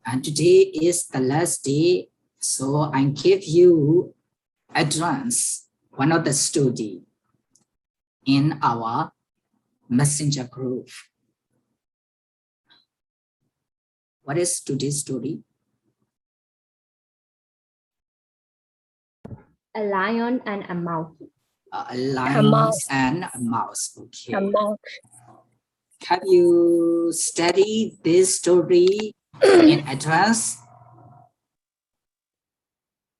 And today is the last day, so I give you advance one of the story in our messenger group. What is today's story? A lion and a mouse. A lion and a mouse. Okay. A mouse. Have you studied this story in advance?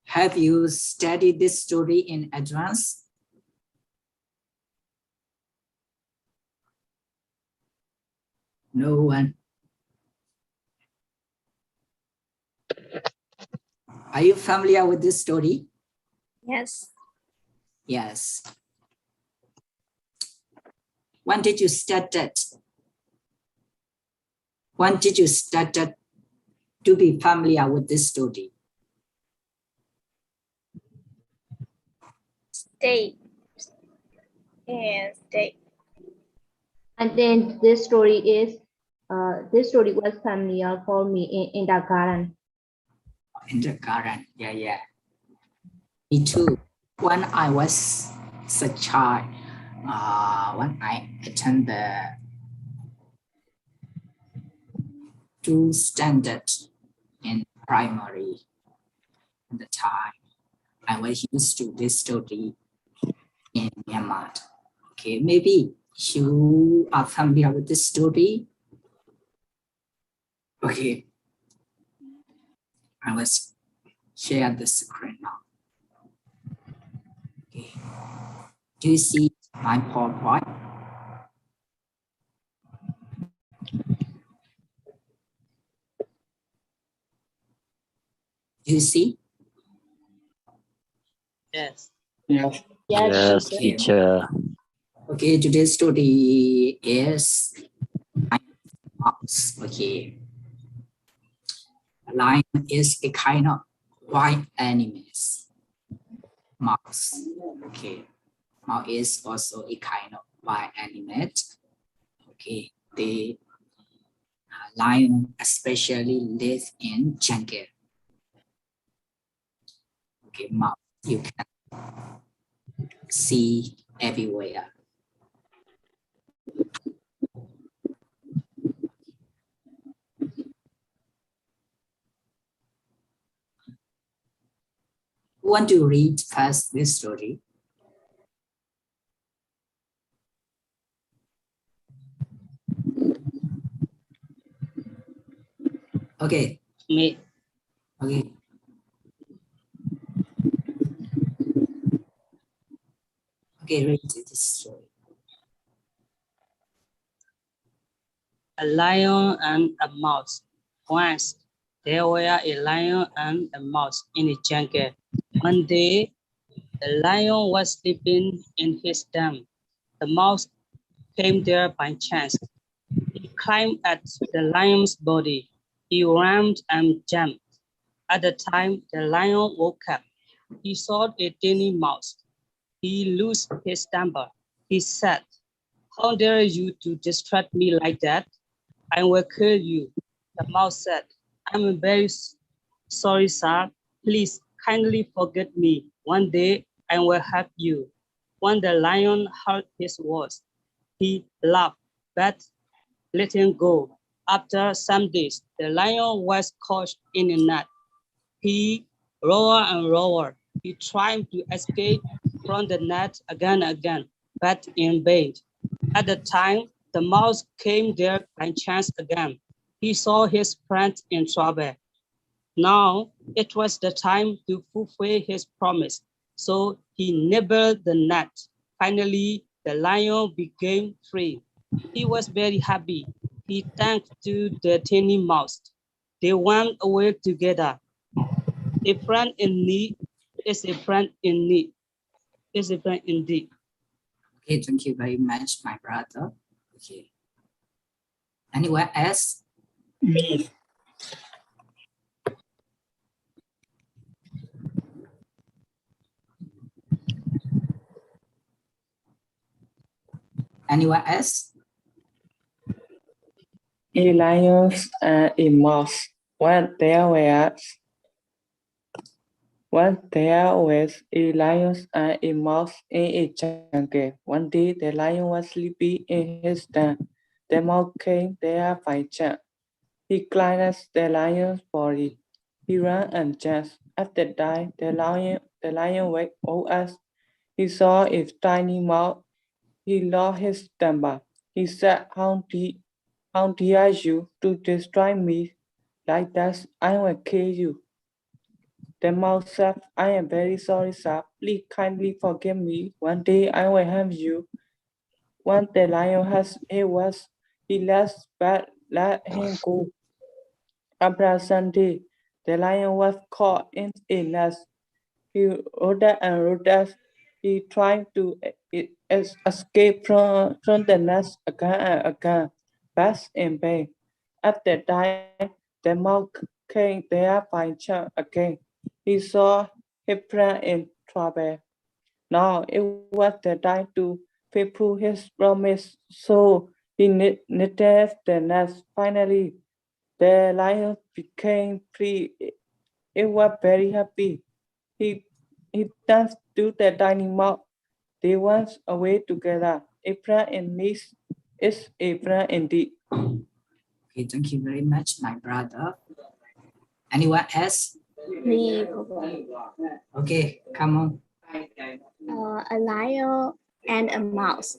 Have you studied this story in advance? No one. Are you familiar with this story? Yes. Yes. When did you start that? When did you start that to be familiar with this story? Stay. And stay. And then this story was familiar for me in the garden. In the garden, yeah. Me too. When I was a child, when I attended the 2 standard in primary, at the time, I was used to this story in Myanmar. Okay, maybe you are familiar with this story. Okay, I will share the screen now. Okay, do you see my PowerPoint? Do you see? Yes. Yes, Yes, teacher. Okay, today's story is mouse. Okay, lion is a kind of wild animals. Mouse. Okay, mouse is also a kind of wild animal. Okay, the lion especially live in jungle. Okay, mouse you can see everywhere. Who want to read first this story? Okay. Me. Okay. Okay, read this story. A lion and a mouse. Once there were a lion and a mouse in the jungle. One day, the lion was sleeping in his den. The mouse came there by chance. He climbed at the lion's body. He ran and jumped. At the time the lion woke up, he saw a tiny mouse. He lost his temper. He said, "How dare you to distract me like that? I will kill you." The mouse said, "I'm very sorry, sir. Please kindly forget me. One day I will help you." When the lion heard his words, he laughed, but let him go. After some days, the lion was caught in a net. He roared and roared. He tried to escape from the net again and again, but in vain. At the time, the mouse came there by chance again. He saw his friend in trouble. Now it was the time to fulfill his promise, so he nibbled the net. Finally, the lion became free. He was very happy. He thanked to the tiny mouse. They went away together. A friend in need is a friend in need. Is a friend indeed. Okay, thank you very much, my brother. Okay. Anyone else? Me. Anyone else? A lion and a mouse. Once there was a lion and a mouse in a jungle. One day the lion was sleeping in his den. The mouse came there by chance. He climbed the lion's body. He ran and jumped. After that, the lion woke up. He saw a tiny mouse. He lost his temper. He said, how dare you to destroy me like that? I will kill you. The mouse said, I am very sorry, sir. Please kindly forgive me. One day I will have you. Once the lion he let him go. After Sunday, the lion was caught in a nest. He roared and roared. He tried to escape from the nest again and again, but in vain. After that, the mouse came there by chance again. He saw his friend in trouble. Now it was the time to fulfill his promise, so he knitted the nest. Finally, the lion became free. It was very happy. He, he danced to the tiny mouse. They went away together. A friend in need is a friend indeed. Okay, thank you very much, my brother. Anyone else? Me. Okay, come on. A lion and a mouse.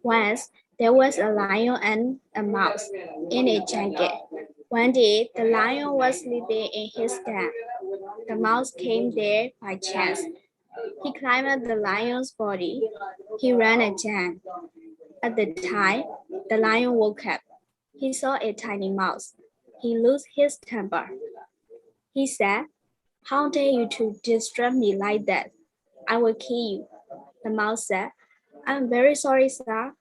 Once there was a lion and a mouse in a jungle. One day the lion was sleeping in his den. The mouse came there by chance. He climbed the lion's body. He ran and jumped. At the time, the lion woke up. He saw a tiny mouse. He lost his temper. He said, how dare you to disturb me like that? I will kill you. The mouse said, I'm very sorry, sir.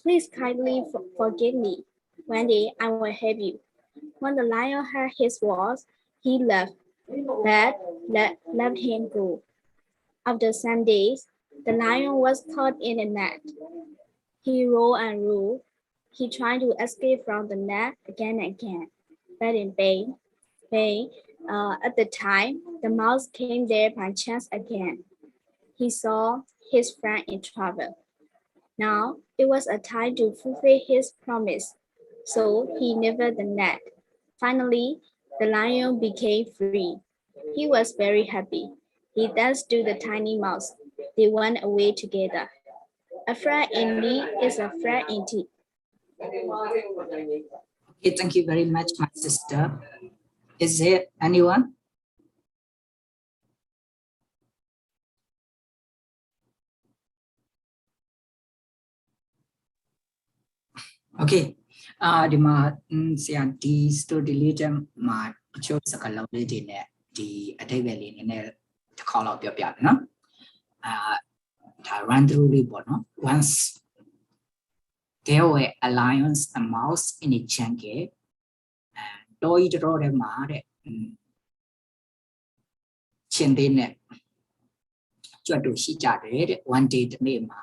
Please kindly forgive me. One day I will help you. When the lion heard his words, he left, but let him go. After some days, the lion was caught in a net. He rolled and rolled. He tried to escape from the net again and again, but in vain. At the time, the mouse came there by chance again. He saw his friend in trouble. Now it was a time to fulfill his promise, so he knitted the net. Finally, the lion became free. He was very happy. He danced to the tiny mouse. They went away together. A friend in need is a friend indeed. Okay, thank you very much, my sister. Is there anyone? Okay. ဒီမှာဆရာဒီ story လေးချက်မှာတချို့စကားလုံးလေးတွေနဲ့ဒီအထိပ္ပယ်လေးနည်းနည်းတစ်ခေါက်လောက်ပြောပြမယ်နော်ဒါ run through လေးပေါ့နော် once there were a lion and a mouse in a jungle တော်ကြီးတော်ထဲမှာတဲ့ရှင်သေးနဲ့ကြွတ်တို့ရှိကြတယ်တဲ့ one day တနေ့မှာ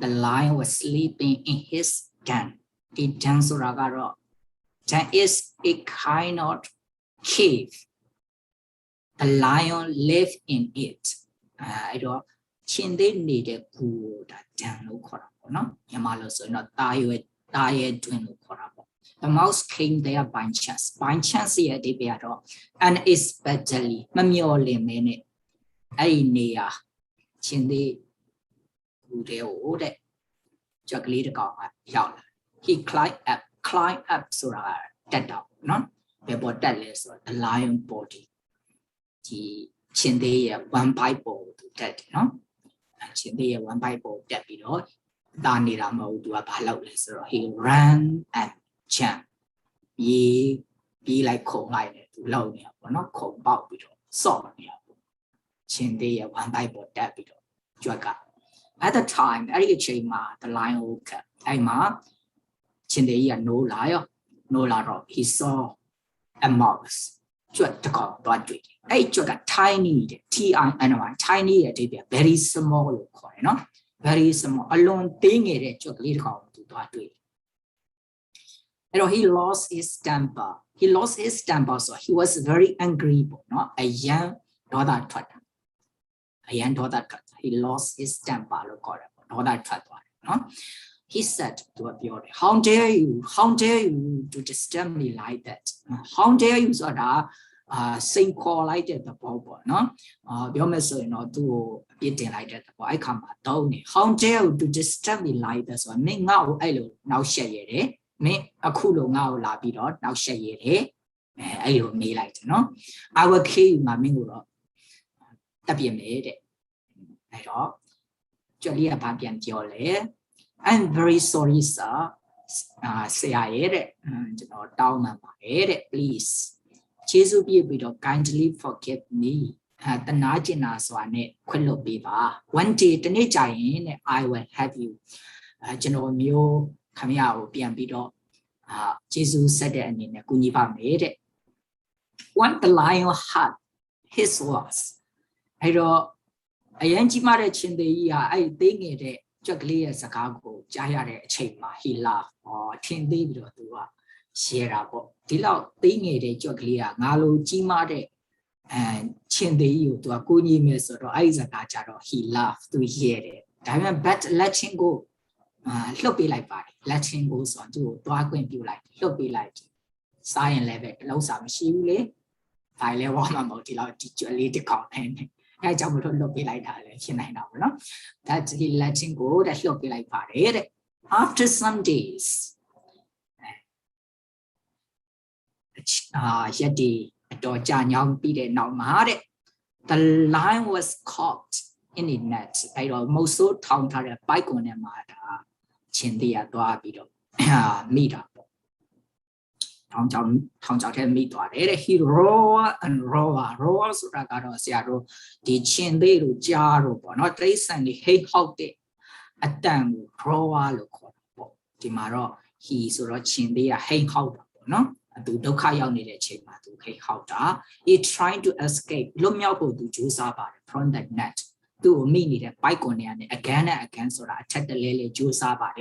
the lion was sleeping in his den the den ဆိုတာကတော့ den is a kind of cave the lion live in it အဲ့တော့ရှင်သေးနေတဲ့ကူဒါ den လို့ခေါ်တာပေါ့နော်မြန်မာလိုဆိုရင်တော့တာရဲတွင်လို့ခေါ်တာပေါ့ the mouse came there by chance ရဲ့အဓိပ္ပာယ်ကတော့ unexpectedly မမျှော်လင့်မဲနဲ့အဲ့ဒီနေရာရှင်သေးကူတဲ့ဟိုတဲ့ကြွက်ကလေးတစ်ကောင်ကရောက်လာhe climb up ဆိုတာတက်တော့နော်ဘယ်ပေါ်တက်လဲဆိုတော့ the lion body ဒီရှင်သေးရဲ့ one bite ပေါ်သူတက်တယ်နော်ရှင်သေးရဲ့ one bite ပေါ်တက်ပြီးတော့တာနေတာမဟုတ်သူကဘာလုပ်လဲဆိုတော့ he ran and jump ပြေးလိုက်ခုန်လိုက်တယ်သူလောက်နေတာပေါ့နော်ခုန်ပေါက်ပြီးတော့စော့နေတာပေါ့ရှင်သေးရဲ့ one bite ပေါ်တက်ပြီးတော့ကြွက်က at the time အဲ့ဒီအချိန်မှာ the lion woke up အဲ့မှာရှင်သေးကြီးကနိုးလာတော့ he saw a mouse ကြွက်တစ်ကောင်သွားတွေ့တယ်အဲ့ကြွက်က tiny တဲ့ tiny tiny ရဲ့အဓိပ္ပာယ် very small လို့ခေါ်တယ်နော် very small အလွန်သေးငယ်တဲ့ကြွက်ကလေးတစ်ကောင်သူသွားတွေ့တယ် he lost his temper. He lost his temper, so he was very angry. No, a young daughter. He lost his temper. No, he said to a beauty, how dare you to disturb me like that? How dare you sort of same call like that the Bobo, no? To eating like that. I come down. How dare you to disturb me like that? So me now share it. Me a cool now la be now share it. I me like no. I will kill you, my mingo. That be made it. I all. Jolly a papian jolly. I'm very sorry, sir. Say I ate it. Down my head, please. Jesus be able to kindly forgive me. The Najina Swane, Quello Biva. One day, the nature I will have you. General Mio coming out, Biambido. Jesus said it and in a Guniva made it. What the lion had, his was. I wrote a Yanji marriage in the year, I think it. Juggly as a cargo, Jayare Chema, he laughed, or 10 David or 2. Sierra, Tilo, thing it, Joglia, Nalo, Jimade, and Chin the you to a Kuni mess or Isaac Acharo, he laughed to hear it. I went bet let him go. He'll be like body, let him go on to Dwagwin you like, he'll be like Science level, low some shively. I let one motila teacher lead the content. I don't look like that. That he let him go, that he'll be like body. After some days, Yeti, Dojan Young beat it now mad. The lion was caught in the net. I almost so town to a bike on a mata. Chindia Doabido, meet up. Town meet what he roar and roars Ragaro Siaro, the Chindiru Jaro, not recently he hoped it. A damn roar look. Timaro, he sort of Chindia hey hoped, no? Do Dokaya needed Chema to K Hauta. He trying to escape Lumiapo to Jusaba from the net. Do me need a bike on again and again, so I attack the lily Jusaba,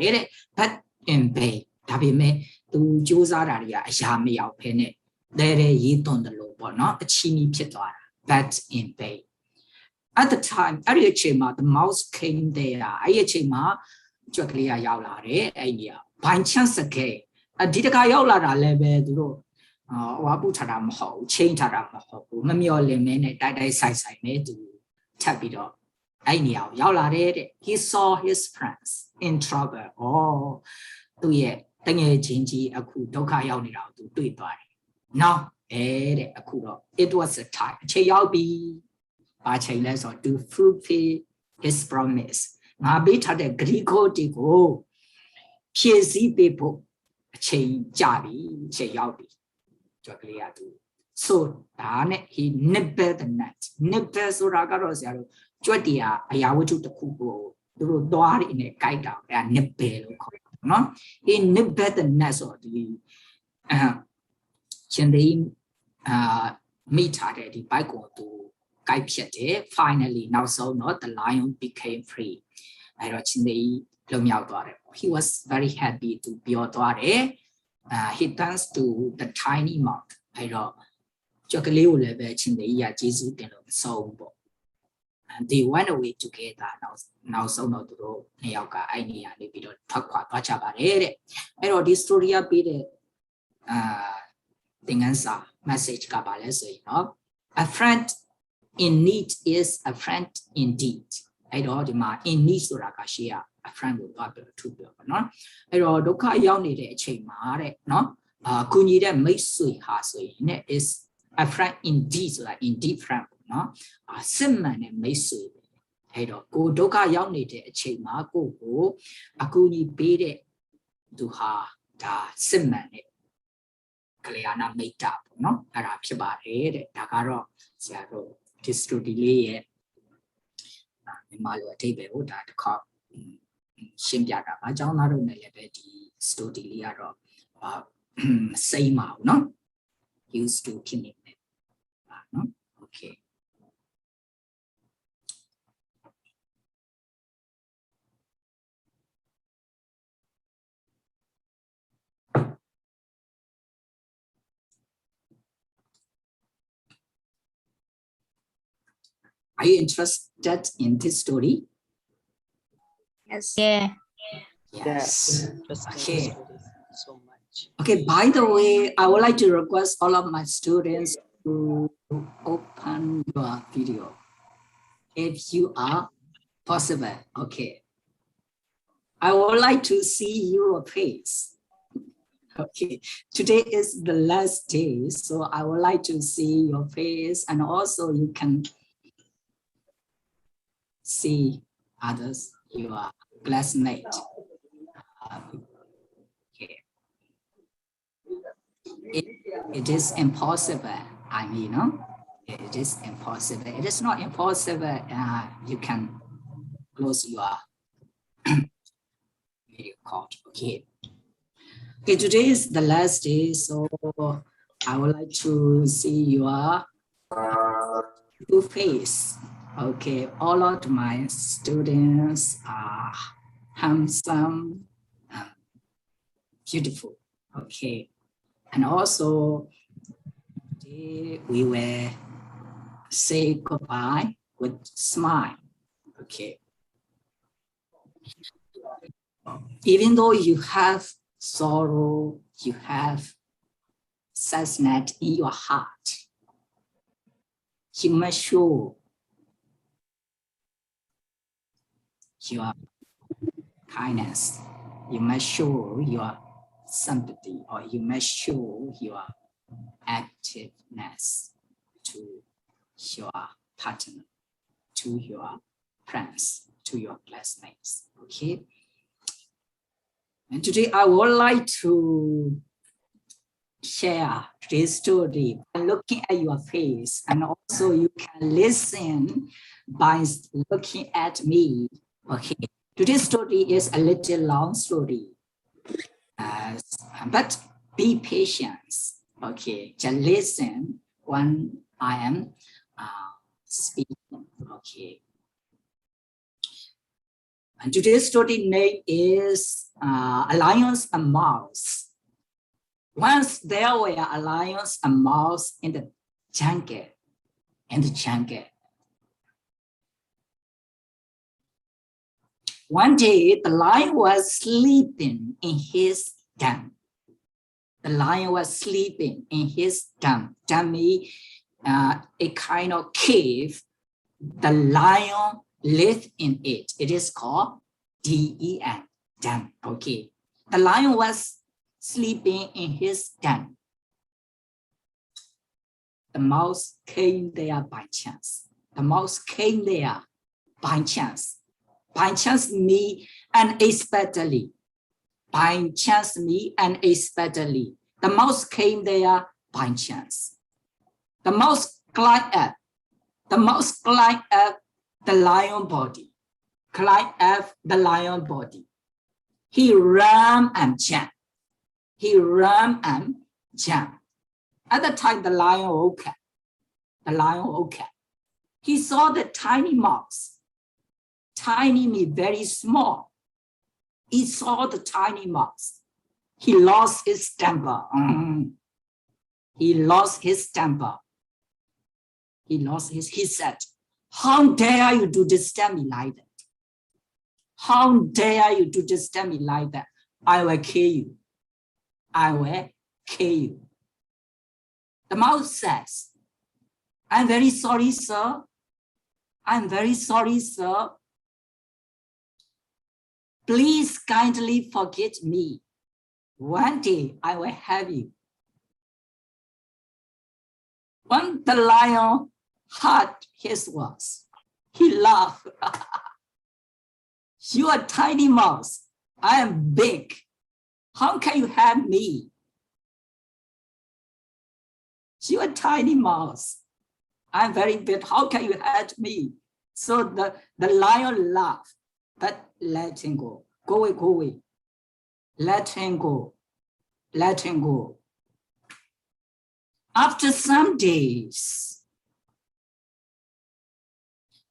but in bay. Tabime to Jusararia, Yami out penny. There ye on the low, not a chimney pitora, but in bay. At the time, Ariachema, the mouse came there. Ayachema, Joglia Yaulare, Aya, by chance a K. A Didakayola level, Wabutaram ho, chain taram ho, Mamio lemon, that I say to tap it up. I knew Yaulare, he saw his friends in trouble. Oh, do ye, Tanya Jinji, a coup, Doka Yaunira to do it by. Now, a kudo. It was a time. Chayabi, Bacheles or to fulfill his promise. Nabita the Greco Digo, PSC people. Chain Jabi, Chayabi, Joglia. So, Dane, he nibbled the net, nibbled Suragaros, Jodia, Ayawu to Kubo, the door in a kite out and nibble. No, he nibbled the net of the Chindy meet at the bike to Kai finally, now so not the lion became free. I wrote Chindy. He was very happy to be a he danced to the tiny mouth. I wrote Jocaliu level in the year Jesus so. And they went away together now so not to go Nioka, I need a little talk about I wrote this story a bit thing answer message Kabbalah, a friend in need is a friend indeed. I wrote in need to Rakashia. A friend will not be to build, no? I wrote Doka Yoni chain mare, no? Kunida make sweet hasway is a friend indeed, like indeed friend, no? A simman and make sweet. I don't go Doka Yoni chain marco, a kuni beat it to her, the simman. Kaliana made up, no? Arab Shabbat, Takaro, Seattle, this to delay it. Malo table that cop. Shimjara, I don't know the study same out, no? Used to killing them. No? Okay. Are you interested in this story? Yes. Yeah. Yes. Just Okay. so much. Okay, by the way, I would like to request all of my students to open your video if you are possible. Okay. I would like to see your face. Okay, today is the last day, so I would like to see your face, and also you can see others, your classmate. Okay. It is impossible. I mean, it is impossible. It is not impossible. You can close your video call. Okay. Okay, today is the last day, so I would like to see your face. Okay, all of my students are handsome and beautiful. Okay, and also today we will say goodbye with smile. Okay, even though you have sorrow, you have sadness in your heart, you must show your kindness. You must show your sympathy, or you must show your activeness to your partner, to your friends, to your classmates. Okay. And today I would like to share today's story by looking at your face, and also you can listen by looking at me. Okay. Today's story is a little long story, but be patient. Okay, just listen when I am speaking. Okay. And today's story name is A Lions and Mouse. Once there were a lions and mouse in the jungle. One day, the lion was sleeping in his den. The lion was sleeping in his den. Den means a kind of cave. The lion lived in it. It is called den, den. Okay. The lion was sleeping in his den. The mouse came there by chance. The mouse came there by chance. By chance me unexpectedly. By chance me unexpectedly. The mouse came there by chance. The mouse climbed up. The mouse climbed up the lion body. Climbed up the lion body. He ran and jumped. He ran and jumped. At the time, the lion woke up. The lion woke up. He saw the tiny mouse. Tiny means very small. He saw the tiny mouse. He lost his temper. He lost his temper. He said, how dare you do this to me like that? How dare you do this to me like that? I will kill you. I will kill you. The mouse says, I'm very sorry, sir. I'm very sorry, sir. Please kindly forget me. One day I will have you. When the lion heard his words, he laughed. You are a tiny mouse. I am big. How can you have me? You are a tiny mouse. I'm very big. How can you have me? So the lion laughed, but let him go. Go away, go away. Let him go. Let him go. After some days,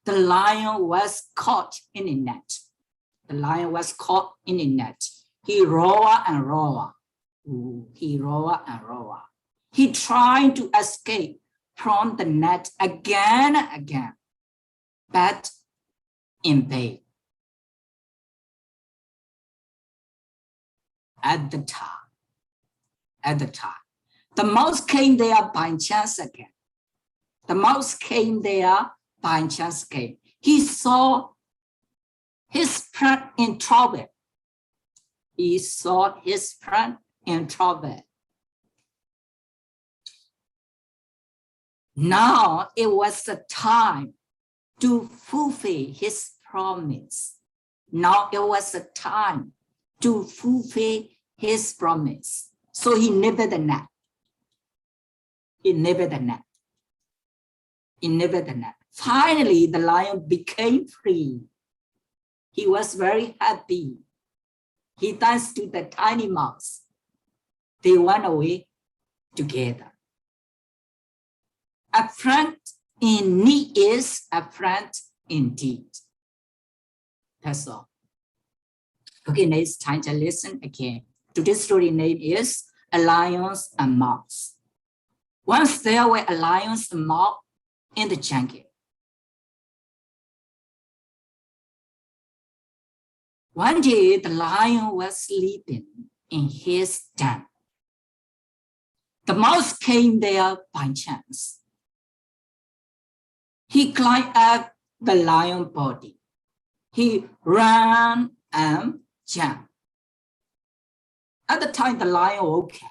the lion was caught in a net. The lion was caught in a net. He roared and roared. He roared and roared. He tried to escape from the net again and again. but in pain. At the time, the mouse came there by chance again. The mouse came there by chance again. He saw his friend in trouble. He saw his friend in trouble. Now it was the time to fulfill his promise. Now it was the time to fulfill his promise. So he nipped the net. He nipped the net. He nipped the net. Finally, the lion became free. He was very happy. He danced to the tiny mouse. They went away together. A friend in need is a friend indeed. That's all. Okay, next time to listen again. Today's story name is A Lion and a Mouse. Once there were a lion and a mouse in the jungle. One day, the lion was sleeping in his den. The mouse came there by chance. He climbed up the lion's body. He ran and jumped. At the time the lion woke up,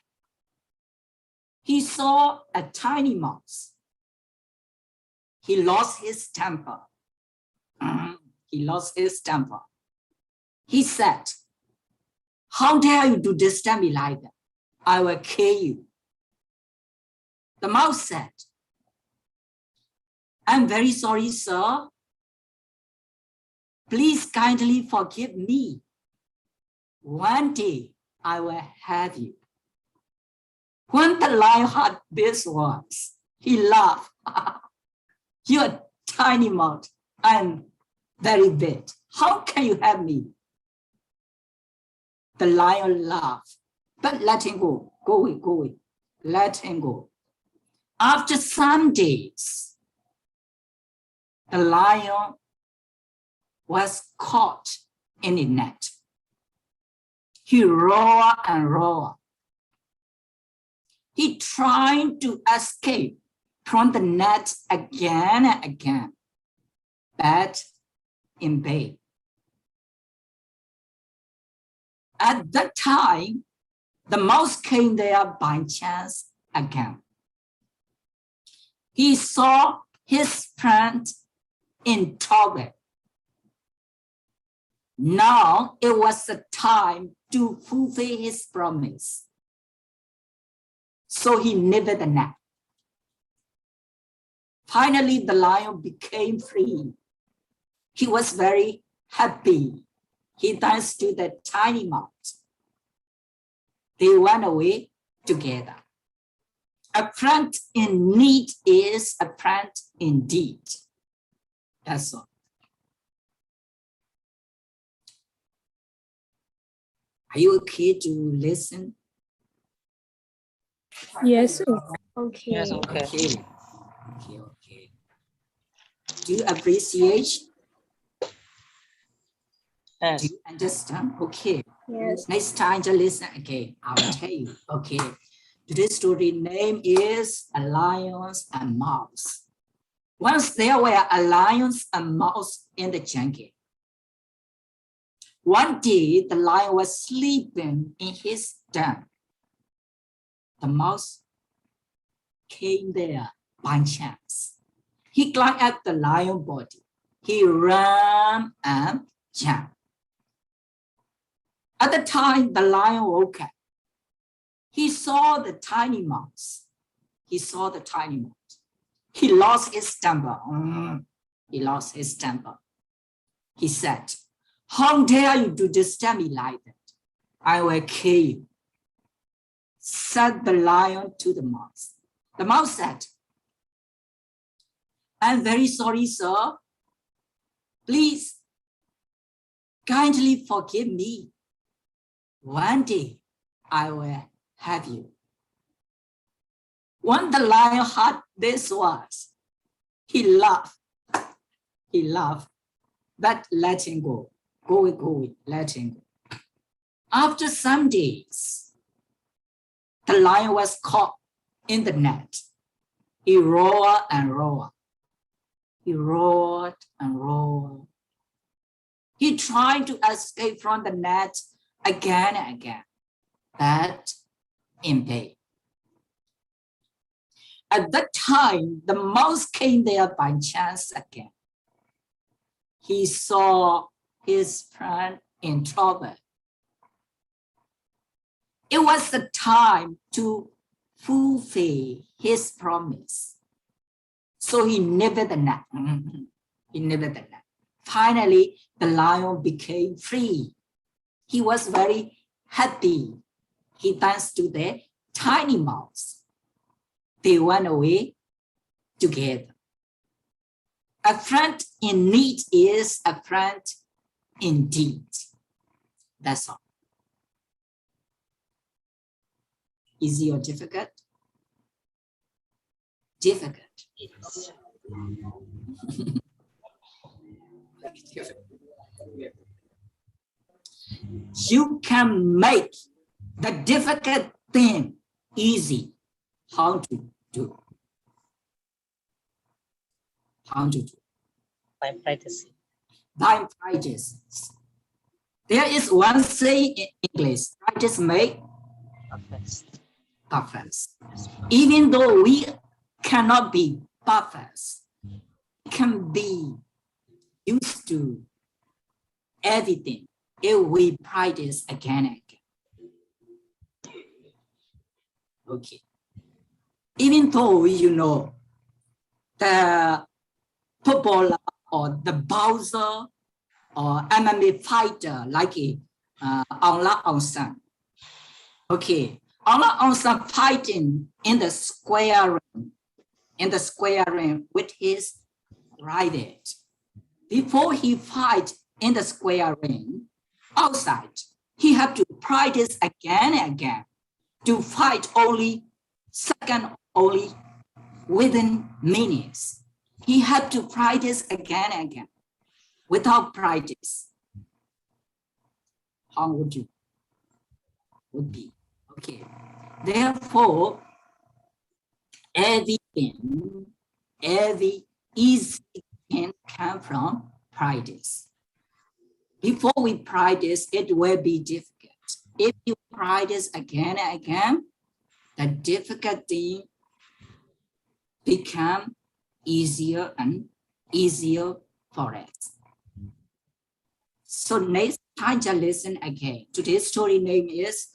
he saw a tiny mouse. He lost his temper. He lost his temper. He said, "How dare you do this to me like that? I will kill you." The mouse said, "I'm very sorry, sir. Please kindly forgive me. One day I will have you." When the lion heard these words, he laughed. "You're a tiny mouse. I'm very big. How can you have me?" The lion laughed, but let him go. Go away, go away. Let him go. After some days, the lion was caught in a net. He roared and roared. He tried to escape from the net again and again, but in vain. At that time, the mouse came there by chance again. He saw his friend in trouble. Now it was the time to fulfill his promise. So he nipped the net. Finally, the lion became free. He was very happy. He danced to the tiny mouse. They went away together. A friend in need is a friend indeed. That's all. Are you okay to listen? Yes. Okay. Yes, okay. Okay. Do you appreciate? Yes. Do you understand? Okay. Yes. Next time to listen again, I will tell you. Okay. Today's story name is A Lion and a Mouse. Once there were a lion and a mouse in the jungle. One day, the lion was sleeping in his den. The mouse came there by chance. He climbed up the lion's body. He ran and jumped. At the time, the lion woke up. He saw the tiny mouse. He saw the tiny mouse. He lost his temper. He lost his temper. He said, "How dare you do this to me like that? I will kill you," said the lion to the mouse. The mouse said, "I'm very sorry, sir. Please kindly forgive me. One day I will have you." When the lion heard these words, he laughed. He laughed, but let him go. Go away, let him go. After some days, the lion was caught in the net. He roared and roared. He roared and roared. He tried to escape from the net again and again, but in vain. At that time, the mouse came there by chance again. He saw his friend in trouble. It was the time to fulfill his promise. So he nipped the net. He nipped the net. Finally, the lion became free. He was very happy. He danced to the tiny mouse. They went away together. A friend in need is a friend indeed. That's all. Easy or difficult? Difficult. You can make the difficult thing easy. How to do? How to do? By practicing. By practice. There is one saying in English, practice make Perfect. perfect. Even though we cannot be perfect, we can be used to everything if we practice again and again. Okay. Even though you know the footballer or the boxer or MMA fighter like Aung San. Okay, Aung San fighting in the square ring with his right hand. Before he fight in the square ring, outside, he have to practice again and again to fight only second, only within minutes. He had to practice again and again. Without practice, how would you would be? Okay. Therefore, every easy can come from practice. Before we practice, it will be difficult. If you practice again and again, the difficult thing become easier and easier for us. So next time, just listen again. Today's story name is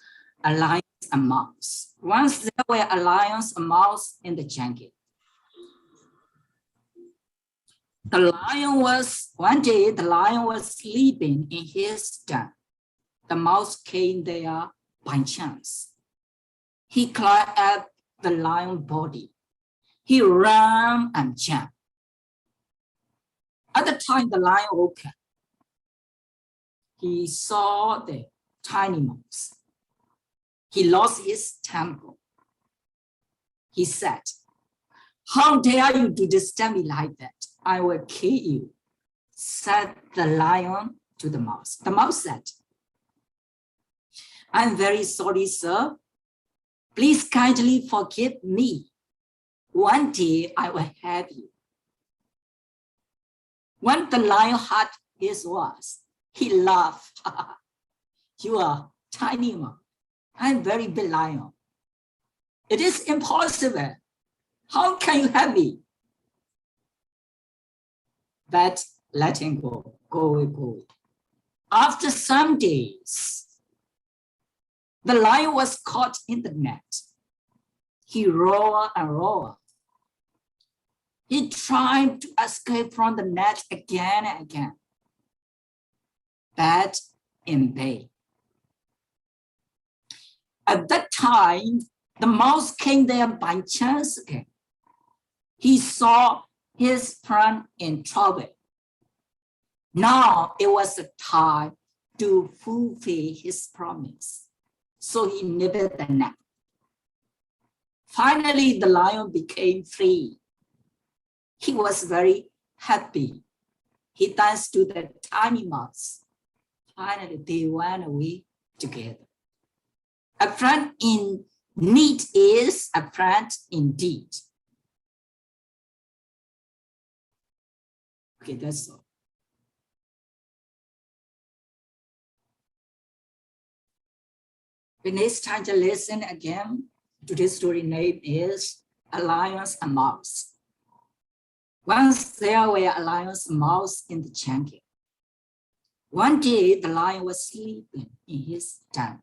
A Lion and Mouse. Once there were a lion and mouse in the jungle. One day the lion was sleeping in his den. The mouse came there by chance. He climbed up the lion's body. He ran and jumped. At the time the lion woke up, he saw the tiny mouse. He lost his temper. He said, "How dare you to disturb me like that? I will kill you," said the lion to the mouse. The mouse said, "I'm very sorry, sir. Please kindly forgive me. One day I will have you." When the lion heard his words, he laughed. "You are tiny mouse. I'm very big lion. It is impossible. How can you have me?" But let him go. Go away. After some days, the lion was caught in the net. He roared and roared. He tried to escape from the net again and again, but in vain. At that time, the mouse came there by chance again. He saw his friend in trouble. Now it was the time to fulfill his promise. So he nipped the net. Finally, the lion became free. He was very happy. He danced to the tiny mouse. Finally, they went away together. A friend in need is a friend indeed. Okay, that's all. The next time to listen again, today's story name is A Lion and a Mouse. Once there were a lion and a mouse in the jungle. One day, the lion was sleeping in his den.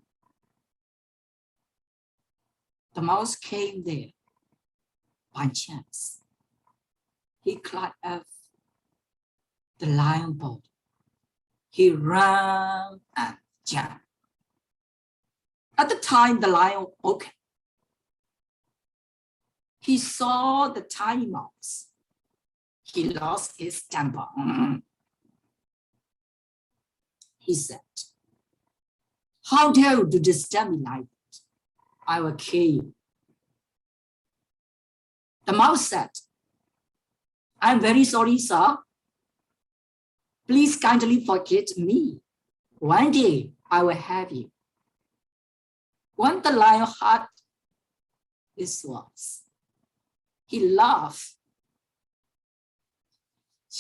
The mouse came there by chance. He climbed up the lion body. He ran and jumped. At the time the lion woke, he saw the tiny mouse. He lost his temper. He said, "How dare you disturb me like that? I will kill you." The mouse said, "I'm very sorry, sir. Please kindly forget me. One day I will have you." When the lion heard these words, he laughed.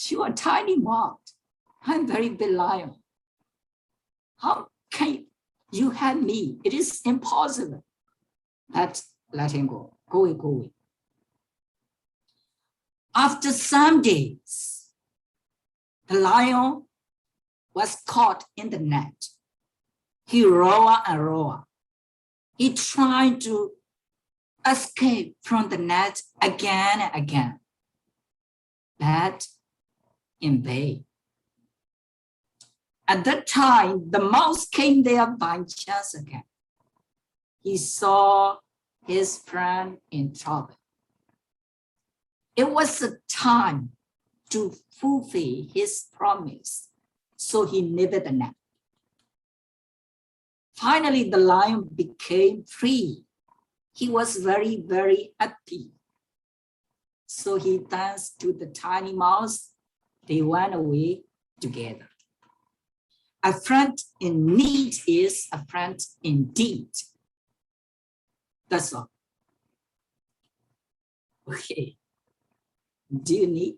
"You are a tiny mouse. I'm a very big lion. How can you have me? It is impossible." Let him go. Go away, go away. After some days, the lion was caught in the net. He roared and roared. He tried to escape from the net again and again, but in vain. At that time, the mouse came there by chance again. He saw his friend in trouble. It was a time to fulfill his promise, so he nipped the net. Finally, the lion became free. He was very, very happy. So he danced to the tiny mouse. They went away together. A friend in need is a friend indeed. That's all. Okay. Do you need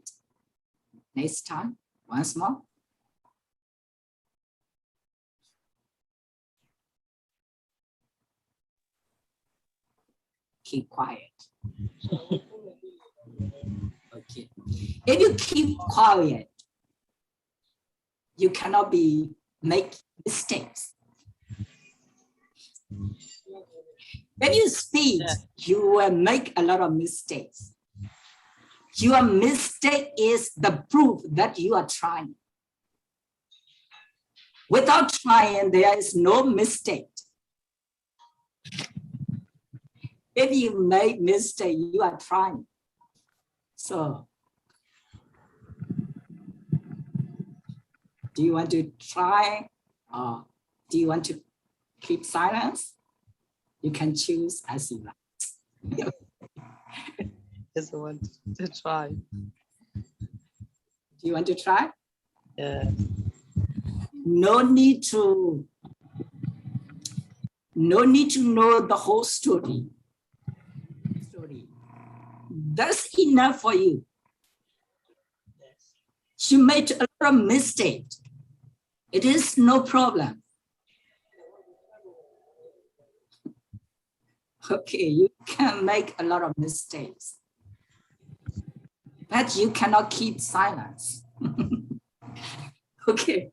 next time once more? Keep quiet. Okay. If you keep quiet, you cannot make mistakes. When you speak, you will make a lot of mistakes. Your mistake is the proof that you are trying. Without trying, there is no mistake. If you make mistake, you are trying. So, do you want to try or do you want to keep silence? You can choose as you like. Just want to try. Do you want to try? Yeah. No need to know the whole story. That's enough for you. You made a lot of mistakes. It is no problem. Okay, you can make a lot of mistakes, but you cannot keep silence. Okay.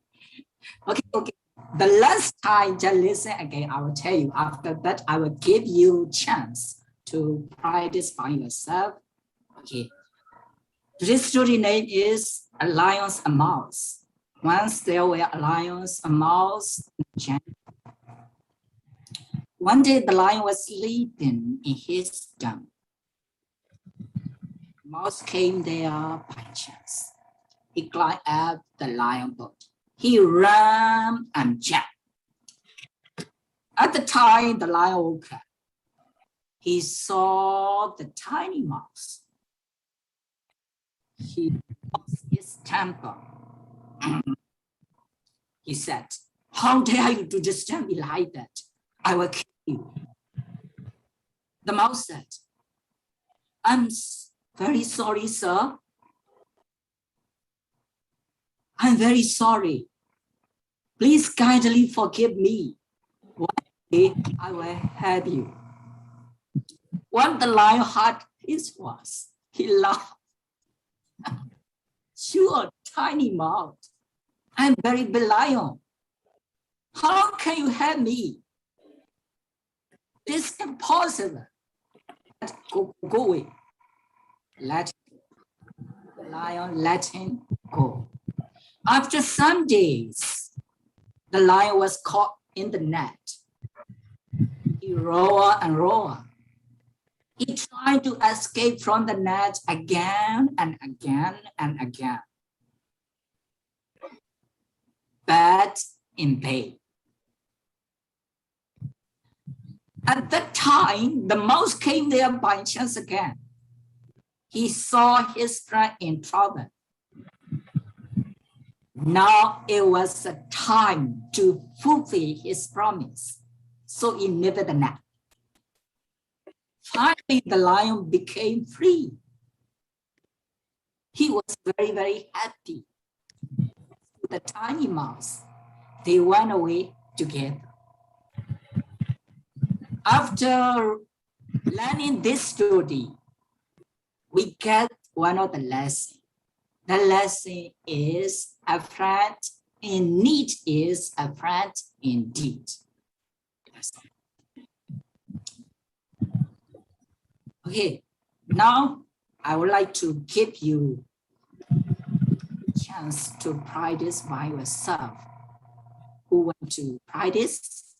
The last time, just listen again. I will tell you. After that, I will give you chance to practice by yourself. Okay. Today's story name is A Lion and a Mouse. Once there were a lion and a mouse in the jungle. One day, the lion was sleeping in his den. The mouse came there by chance. He climbed up the lion body. He ran and jumped. At the time the lion woke up, he saw the tiny mouse. He lost his temper. He said, how dare you to disturb me like that? I will kill you. The mouse said, I'm very sorry, sir. I'm very sorry. Please kindly forgive me. One day I will help you. When the lion heard his voice, he laughed. You are tiny mouth. I'm very big lion. How can you help me? It's impossible. Go away. Let the lion let him go. After some days, the lion was caught in the net. He roared and roared. He tried to escape from the net again and again and again, but in vain. At that time, the mouse came there by chance again. He saw his friend in trouble. Now it was the time to fulfill his promise. So he nipped the net. Finally, the lion became free. He was very, very happy. The tiny mouse, they went away together. After learning this story, we get one of the lessons. The lesson is a friend in need is a friend indeed. Okay, now I would like to give you a chance to practice by yourself. Who want to practice?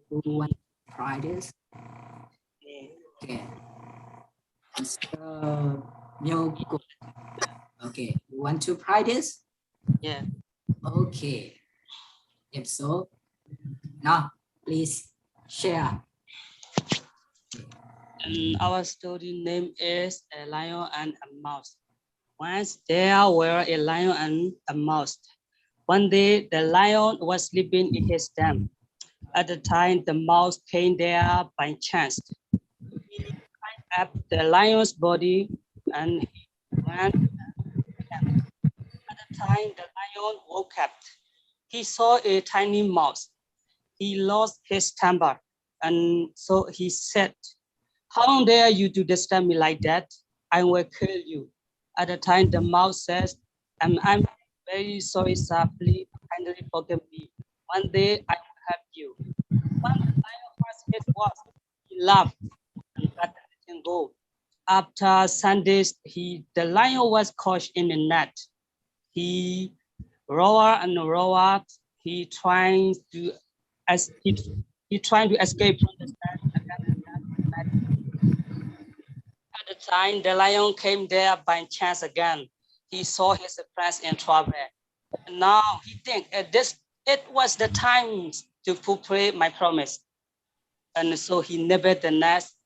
Who want to practice? Okay. Mr. Myoko. Okay, you want to practice? Yeah. Okay. If so, now please share. Our story name is A Lion and a Mouse. Once there were a lion and a mouse. One day the lion was sleeping in his den. At the time the mouse came there by chance. He climbed up the lion's body and he ran. At the time the lion woke up. He saw a tiny mouse. He lost his temper and so he said, how dare you to disturb me like that? I will kill you. At the time, the mouse says, I'm very sorry, sir. Please kindly forgive me. One day I will help you. When the lion heard his voice, he laughed and let him go. After Sundays, the lion was caught in a net. He roared and roared. He trying to escape from the net again. At the time, the lion came there by chance again. He saw his friends in trouble. Now he thinks it was the time to fulfill my promise. And so he nipped the nest.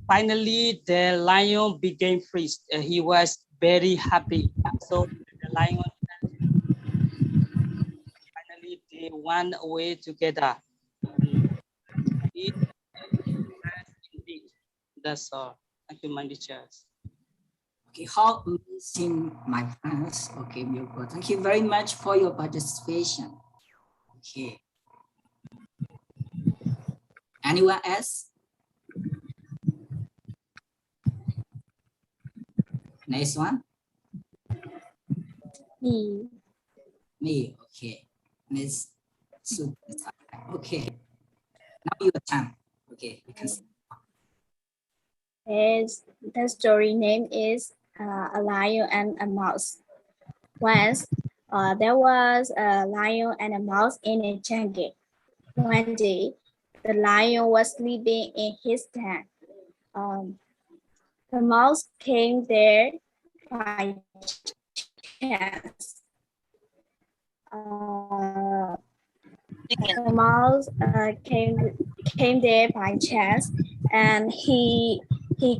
Finally, the lion became free. He was very happy. So the lion finally they went away together. That's all. Thank you, my teachers. Okay, how amazing, my friends. Okay, Myoko, thank you very much for your participation. Okay. Anyone else? Next one. Me. Me, okay. Miss Su. Okay. Now your time. Okay, because The story name is A Lion and a Mouse. Once there was a lion and a mouse in a jungle. One day, the lion was sleeping in his den. The mouse came there by chance. The mouse came there by chance, and he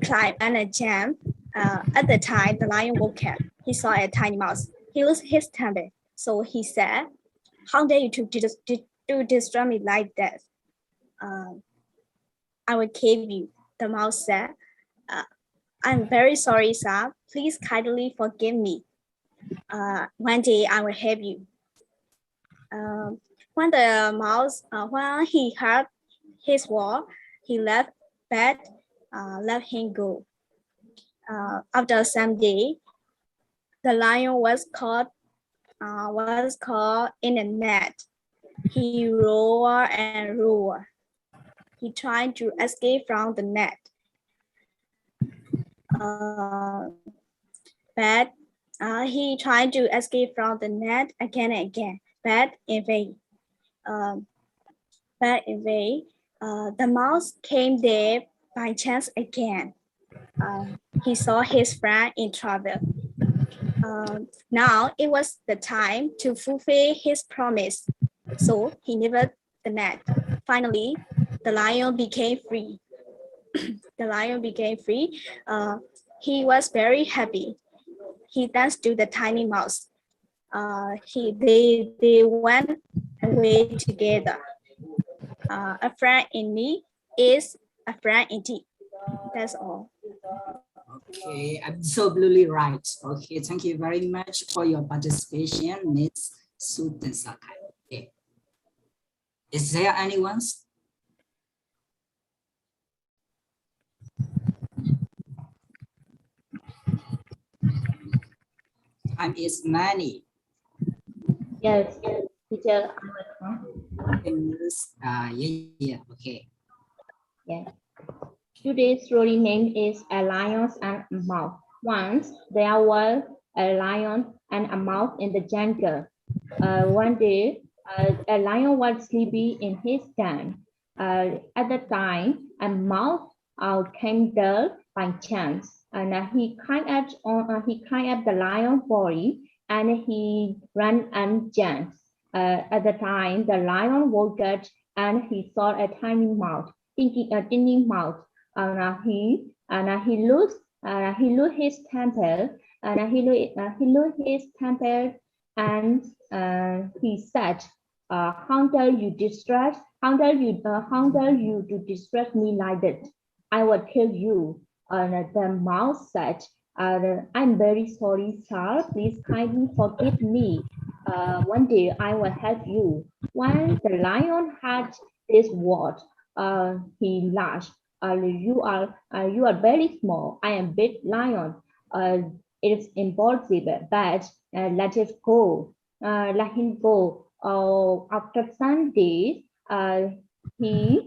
climbed on a jam. At the time, the lion woke up. he saw a tiny mouse. He lost his temper. So he said, "How dare you to destroy me like that? I will kill you." The mouse said, "I'm very sorry, sir. Please kindly forgive me. One day I will help you." When the mouse, when he heard his word, he left bed, let him go. After some day, the lion was caught in a net. He roared and roared. He tried to escape from the net, but he tried to escape from the net again and again, but in vain. The mouse came there by chance again. He saw his friend in trouble. Now it was the time to fulfill his promise. So he nibbled the net. Finally, the lion became free. The lion became free. He was very happy. He danced to the tiny mouse. They went away together. A friend in need is a friend indeed. That's all. Okay, absolutely right. Okay, thank you very much for your participation, Miss Susan Sakai. Okay. Is there anyone? Time is money. Yes, teacher. Yeah, okay. Yeah. Today's story name is A Lion and a Mouse. Once there was a lion and a mouse in the jungle. One day, a lion was sleeping in his den. At the time, a mouse came there by chance, and he climbed up the lion's body, and he ran and jumped. At the time, the lion woke up and he saw a tiny mouse, tiny mouse, and he lost his temper, and he lost his temper, and he said, "How dare you distress? How dare you to distress me like that? I will kill you." And the mouse said, "I'm very sorry, sir. Please kindly forgive me. One day I will help you." When the lion had this word, he laughed. You are very small. I am big lion. It's impossible, but let it go. Let him go. After some days, he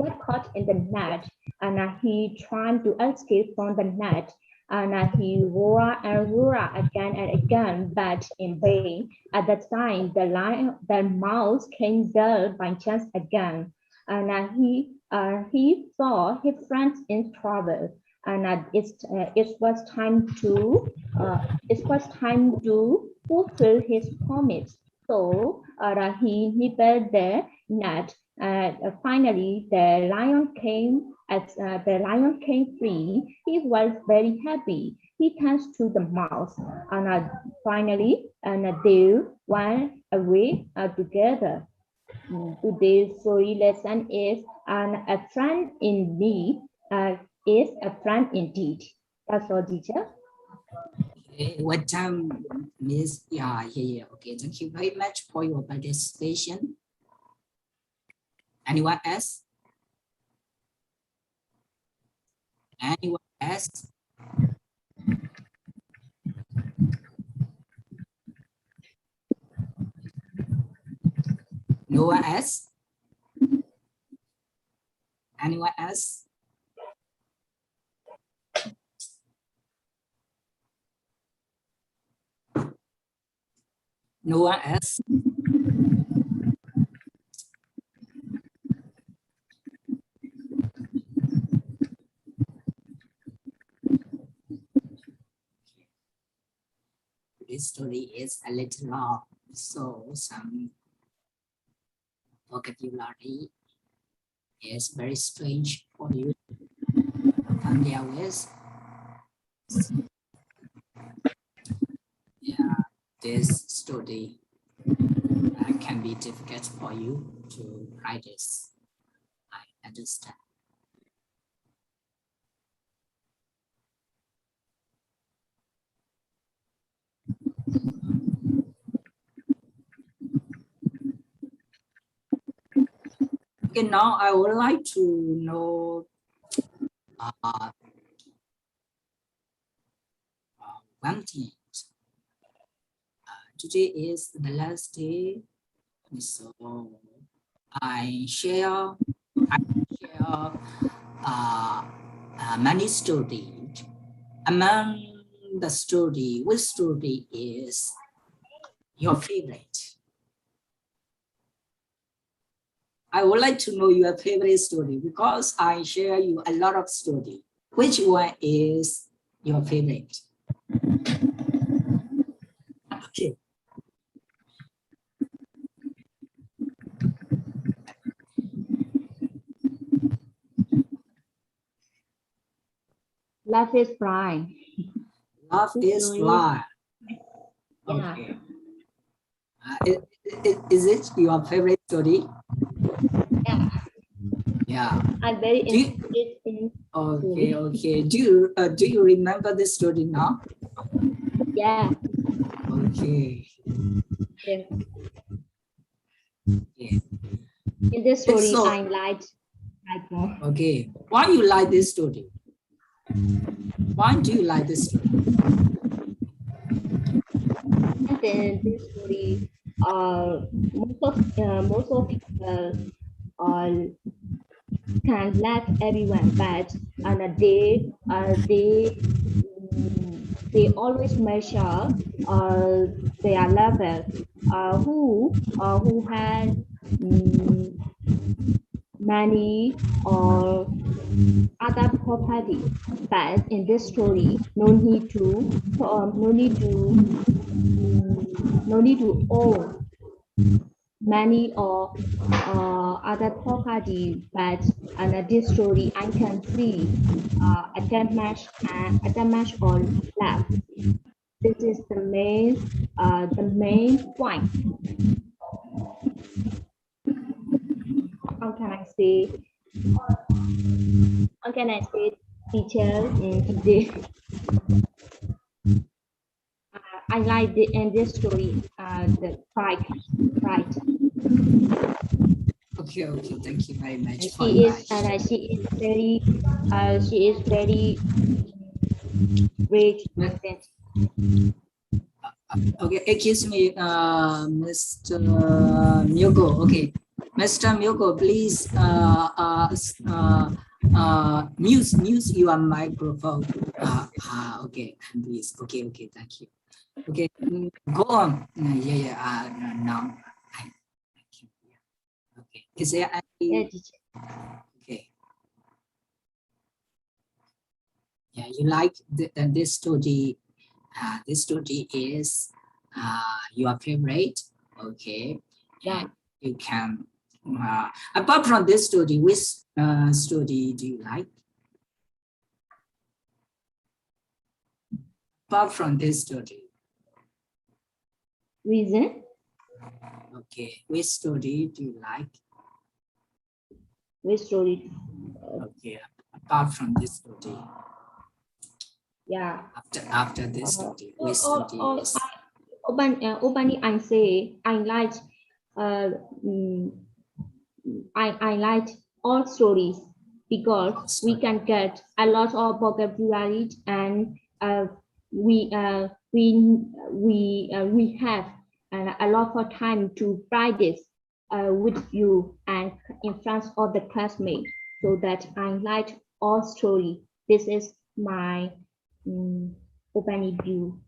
was caught in the net, and he tried to escape from the net, and he roared and roared again and again, but in vain. At that time, the mouse came there by chance again, and he saw his friends in trouble, and it was time to fulfill his promise. So he nibbled the net. Finally, the lion came. As the lion came free, he was very happy. He thanked to the mouse, and finally, they went away together. Today's story lesson is a friend in need is a friend indeed. That's all, teacher. Okay, what time, Miss? Yeah. Okay, thank you very much for your participation. Anyone else? Anyone else? No one else? Anyone else? No one else? This story is a little long, so some vocabulary is very strange for you to familiar with. this story can be difficult for you to write this. I understand. Okay, now I would like to know one thing. Today is the last day, so I share many stories. Among the story, which story is your favorite? I would like to know your favorite story because I share you a lot of story. Which one is your favorite? Okay. Love is blind. Love is blind. Yeah. Okay. Is it your favorite story? Yeah. Yeah. I'm very Do you- interested in Okay, okay. Do you remember this story now? yeah. Okay. Yeah. Yeah. In this story, So- I like more. Okay. Why you like this story? Why do you like this story? And then this story, most of people can let everyone, but on a day, they always measure their level. Who had money or other property, but in this story, no need to own money or other property, but in this story, I can see a damage or love. This is the main point. How can I say? How can I say, teacher? I like in this story the pride. Okay, okay. Thank you very much And for she your is very rich accent. Okay, excuse me, Mr. Myogo. Okay, Mr. Myogo, please mute your microphone. Okay, please. Okay, okay, thank you. Okay, go on. Yeah. Now, I can hear. Okay, is there Yeah, any? teacher. Okay. Yeah, you like this story. This story is your favorite. Okay. Yeah. And you can, apart from this story, which story do you like? Apart from this story. Reason? Okay. Which story do you like? Which story? Okay. Apart from this story. Yeah. After this story, which story is? Openly, I say I like I like all stories because we can get a lot of vocabulary and we have a lot of time to practice with you and in front of the classmates, so that I like all story. This is my open view.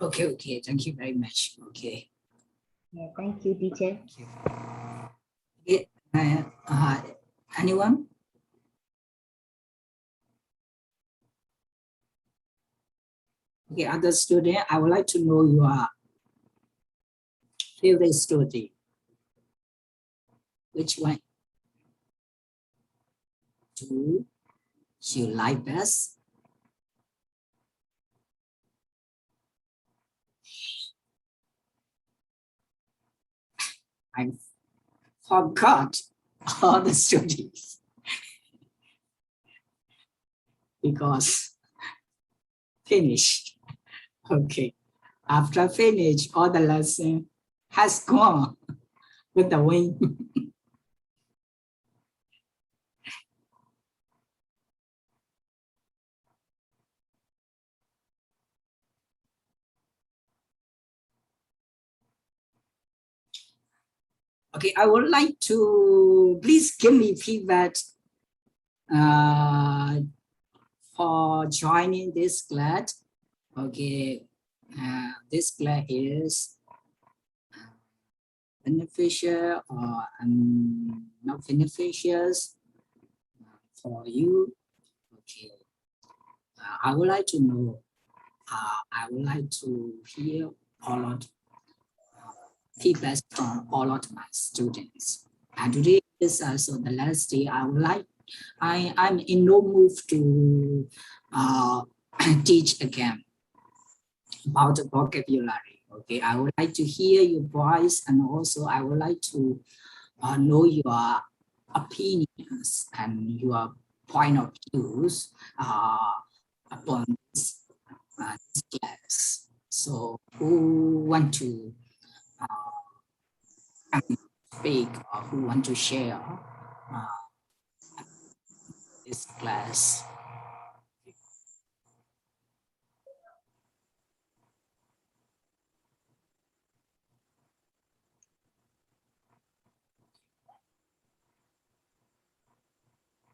Okay, okay. Thank you very much. Okay. Yeah, thank you, teacher. Thank you. Okay. Anyone? Okay, other student, I would like to know your favorite story. Which one do you like best? I forgot all the studies because finished. Okay. After finish, all the lesson has gone with the wind. Okay, I would like to please give me feedback for joining this class. Okay, this class is beneficial or not beneficial for you. Okay, I would like to know. I would like to hear all of feedback from all of my students. And today is also the last day. I'm in no mood to teach again about the vocabulary. Okay, I would like to hear your voice, and also I would like to know your opinions and your point of views upon this class. So who want to speak or who want to share this class?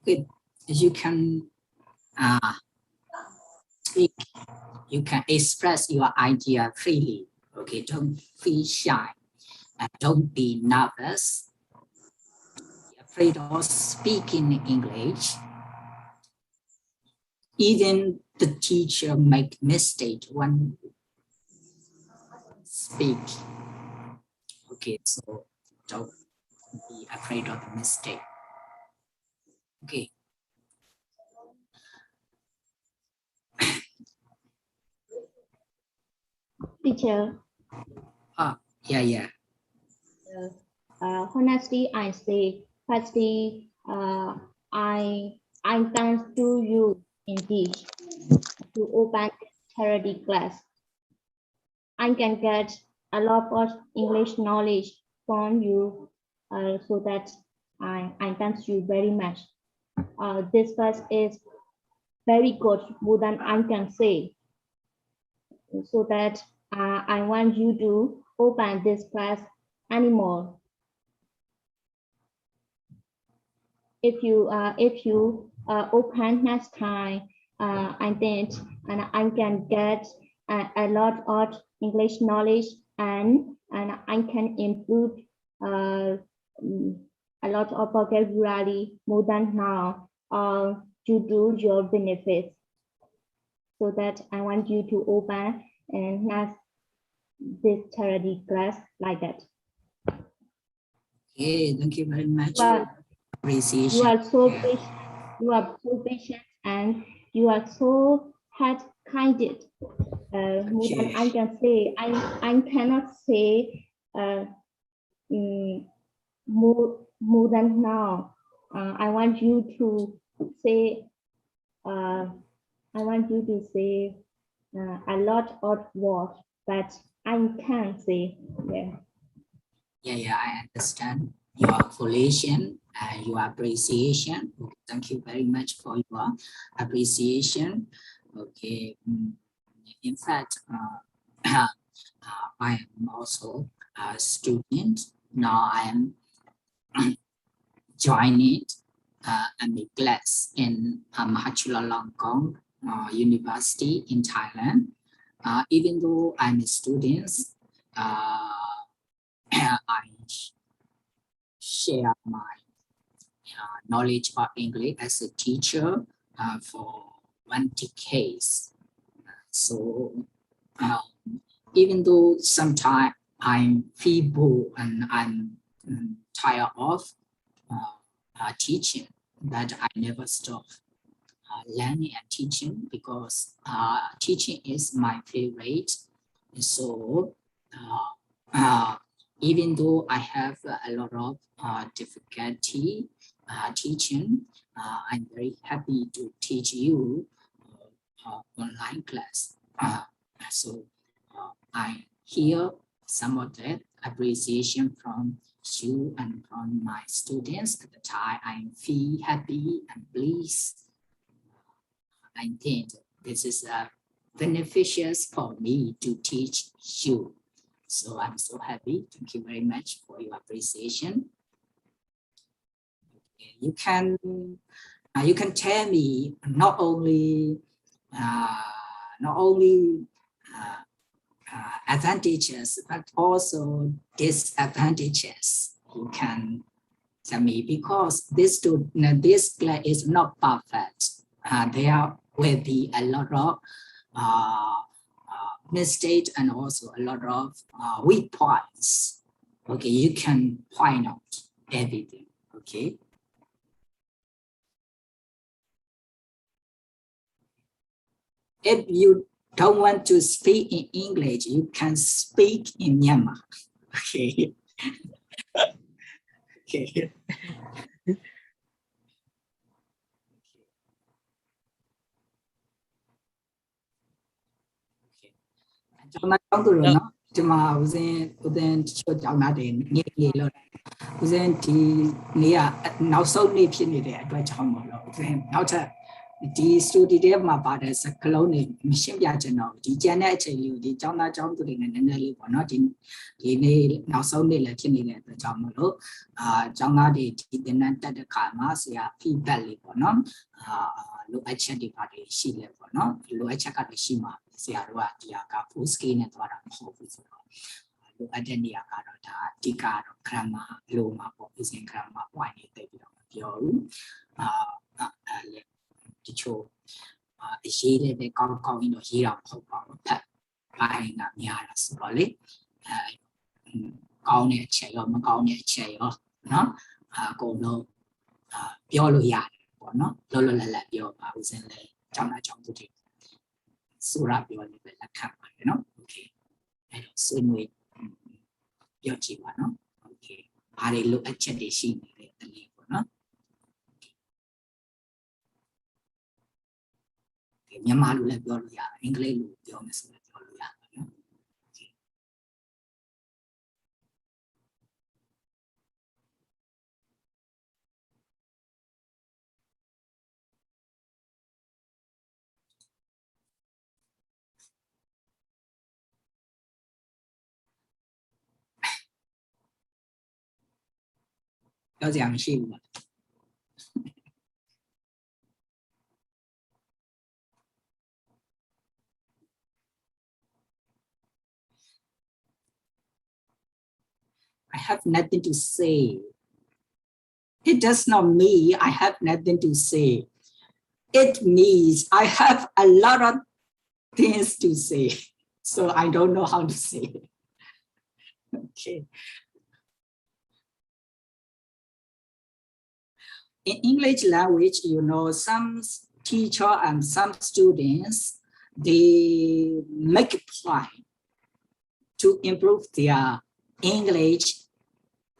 Good. You can speak, you can express your idea freely. Okay, don't feel shy and don't be nervous. Be afraid of speaking English. Even the teacher make mistake when speak. Okay, so don't be afraid of the mistake. Okay. Teacher, Yeah. honestly, I say, firstly, I thank to you indeed to open charity class. I can get a lot of English knowledge from you, so that I thank you very much. This class is very good, more than I can say. So that I want you to open this class anymore. If you open next time, I think and I can get a lot of English knowledge, and I can improve a lot of vocabulary more than now to do your benefits. So that I want you to open and next this charity class like that. Okay, thank you very much. But Appreciation. you are so patient. You are so patient, and you are so hard-kinded. More than I can say, I cannot say more than now. I want you to say. I want you to say a lot of words, but I can't say. Yeah, I understand your collation and your appreciation. Thank you very much for your appreciation. Okay, in fact, I am also a student. Now I am joining a class in Chulalongkorn University in Thailand. Even though I'm a student, I share my knowledge of English as a teacher for 1 decade. So even though sometimes I'm feeble and I'm tired of teaching, but I never stop learning and teaching because teaching is my favorite. So even though I have a lot of difficulty teaching, I'm very happy to teach you online class. So I hear some of that appreciation from you and from my students. At the time, I feel happy and pleased. I think this is beneficial for me to teach you. So I'm so happy. Thank you very much for your appreciation. You can tell me not only advantages but also disadvantages. You can tell me because this class is not perfect. There will be a lot of mistakes and also a lot of weak points. Okay, you can point out everything. Okay. If you don't want to speak in English, you can speak in Myanmar. Okay. Okay. Trong tôi rồi nó chứ mà uzen cho cháu nó để nghe nghe rồi uzen thì nghe nào sâu này phiền này để tôi cháu mà rồi uzen nào chứ đi study để mà bảo được sắc lâu này mình xem ra cho nó đi chơi này chơi liu đi trong tôi để nên liu của nó thì này nào sâu này là phiền này để tôi cháu mà rồi trong nó thì đến nên ta được cả mà sẽ feedback của nó lúc ấy chơi đi vào để xí lệ của nó lúc ấy chắc là xí mà sẽ là đi cả full screen này tôi đã học rồi lúc ấy đến đi cả rồi đã đi cả rồi grammar lúc mà học cái grammar ngoài này tới bây giờ đi chỗ xí lệ để con nó hiểu học vào thật bài là nhà là số đấy con này chạy rồi mà con này chạy rồi nó còn nó biểu lộ ya của nó lo là biểu bảo uzen là trong tôi thì sura biểu là khác nó ok này là suy nghĩ biểu chỉ của nó ok à đây lúc chết để xin cái tên của nó cái nhà mà là biểu lộ ya English biểu là sự biểu lộ ya nó要这样信吗？ I have nothing to say. It does not mean I have nothing to say. It means I have a lot of things to say. So I don't know how to say it. Okay. In English language, you know, some teacher and some students, they make a plan to improve their English.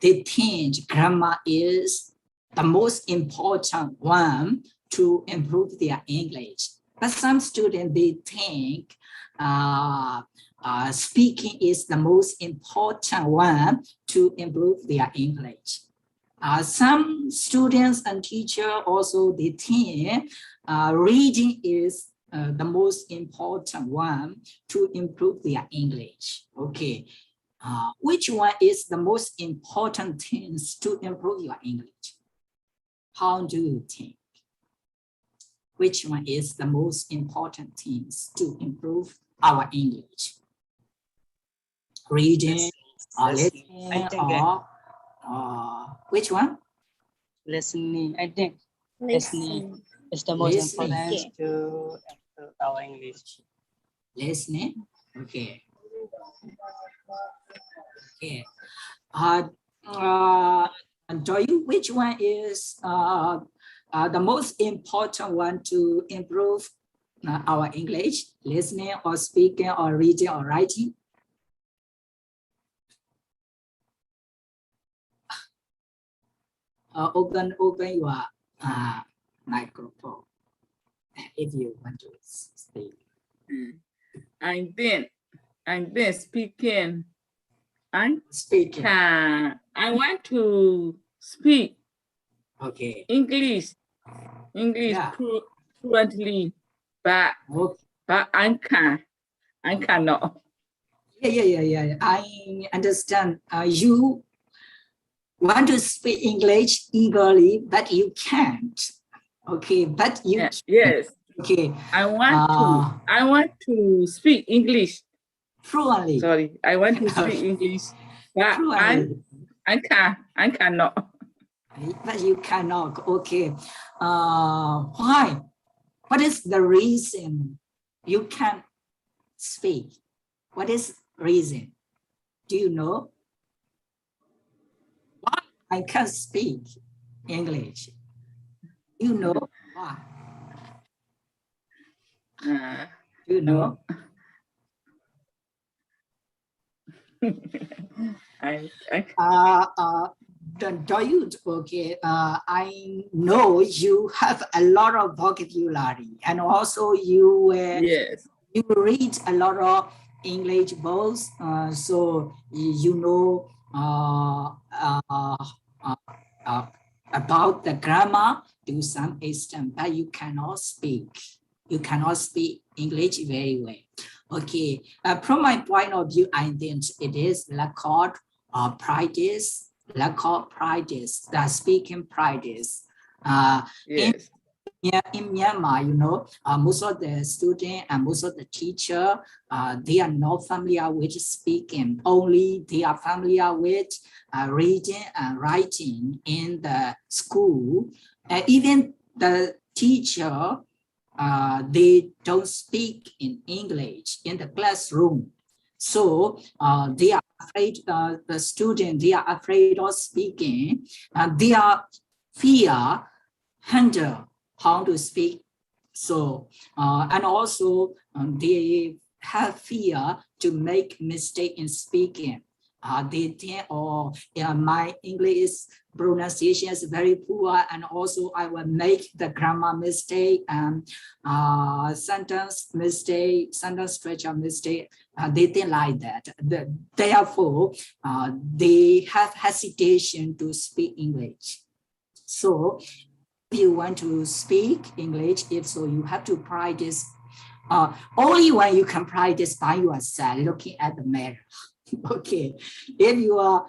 They think grammar is the most important one to improve their English. But some students, they think speaking is the most important one to improve their English. Some students and teachers also, they think reading is the most important one to improve their English. Okay. Which one is the most important things to improve your English? How do you think? Which one is the most important things to improve our English? Reading or listening or which one? Listening. I think listening is the most important to improve our English. Listening. Okay. Okay. Do you, which one is the most important one to improve our English? Listening or speaking or reading or writing? open your microphone if you want to speak. I've been speaking. Speaking. I want to speak Okay. English Yeah. fluently, but Okay. I cannot. Yeah. I understand. You want to speak English eagerly, but you can't. Okay, but you can. Yes. Okay. I want to speak English Fluently. Sorry, I want to speak English, but Fluently. I cannot. But you cannot. Okay. Why? What is the reason you can't speak? What is reason? Do you know? Why I can't speak English? You know why? Do you know? Do you? Okay. I know you have a lot of vocabulary, and also you Yes. You read a lot of English books, so you know about the grammar to some extent, but you cannot speak. You cannot speak English very well. Okay, from my point of view, I think it is lack of practice, the speaking practice. Yes. In Myanmar, you know, most of the students and most of the teacher, they are not familiar with speaking. Only they are familiar with reading and writing in the school. Even the teacher, they don't speak in English in the classroom. So they are afraid, the students, they are afraid of speaking. They are fear, hinder how to speak. So, and also they have fear to make mistake in speaking. They think, oh, yeah, my English pronunciation is very poor, and also I will make the grammar mistake and sentence mistake, sentence structure mistake. They think like that. Therefore, they have hesitation to speak English. So, if you want to speak English, if so, you have to practice. Only when you can practice by yourself, looking at the mirror. Okay, if you are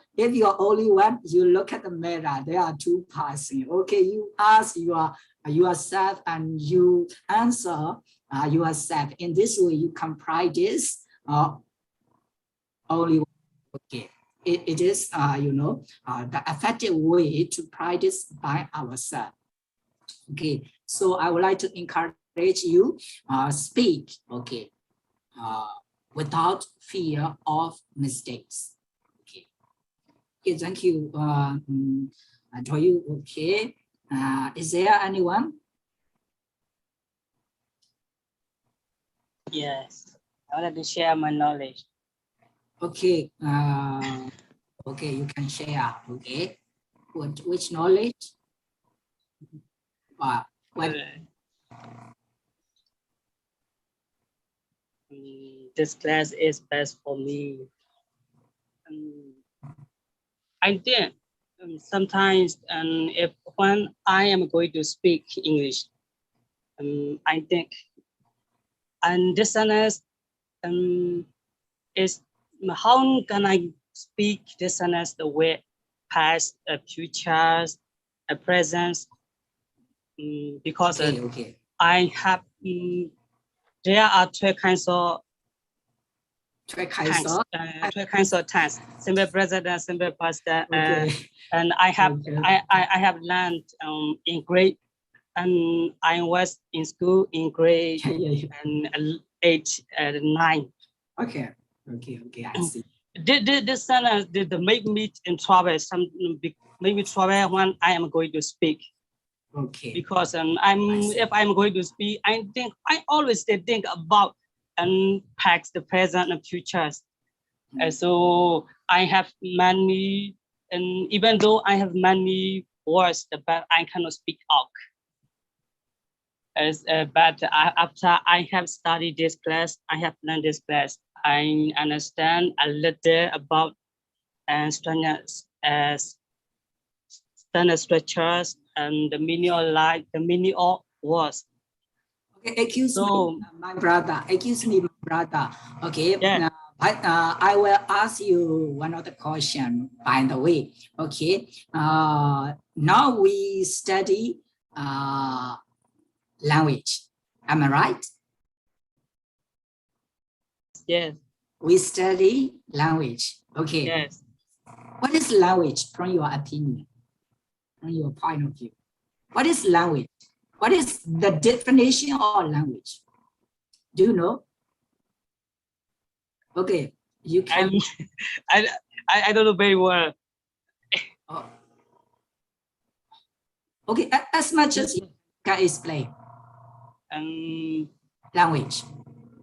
only one, you look at the mirror. There are two parts. Okay, you ask yourself and you answer yourself. In this way, you can practice only. Okay, it is the effective way to practice by ourselves. Okay, so I would like to encourage you speak, okay, without fear of mistakes. Okay, thank you. Do you okay? Is there anyone? Yes, I would like to share my knowledge. Okay, okay, you can share. Okay, which knowledge? What? This class is best for me. I think sometimes, if when I am going to speak English, I think and dishonest is how can I speak dishonest the way past, futures, present, because okay. I have there are three kinds of tense, simple present and simple past, okay. and I have learned in grade, and I was in school in grade and 8 and 9. Okay, I see. This sentence did make me in trouble. Make me trouble when I am going to speak. Okay. Because if I'm going to speak, I always think about past, the present, and futures. So I have many, and even though I have many words, but I cannot speak out. After I have studied this class, I have learned this class, I understand a little about standard structures and the meaning of life, the meaning of words. Okay, excuse me, my brother. Excuse me, my brother. Okay. Yeah. I will ask you one other question, by the way. Okay. Now we study language. Am I right? Yes. We study language. Okay. Yes. What is language from your opinion, from your point of view? What is language? What is the definition of language? Do you know? Okay, you can. I don't know very well. Oh. Okay, as much as you can explain. Language.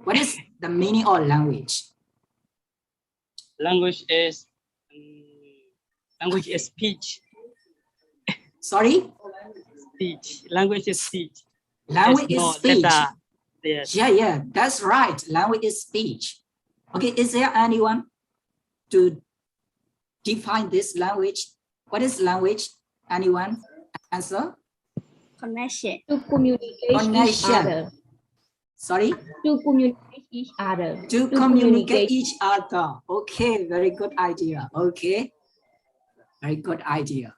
What is the meaning of language? Language is speech. Sorry? Speech. Language is speech. Language is speech. Yes. Yeah, that's right. Language is speech. Okay, is there anyone to define this language? What is language? Anyone answer? Connection. To communicate each other. Sorry? To communicate each other. To communicate each other. Okay, very good idea. Okay, very good idea.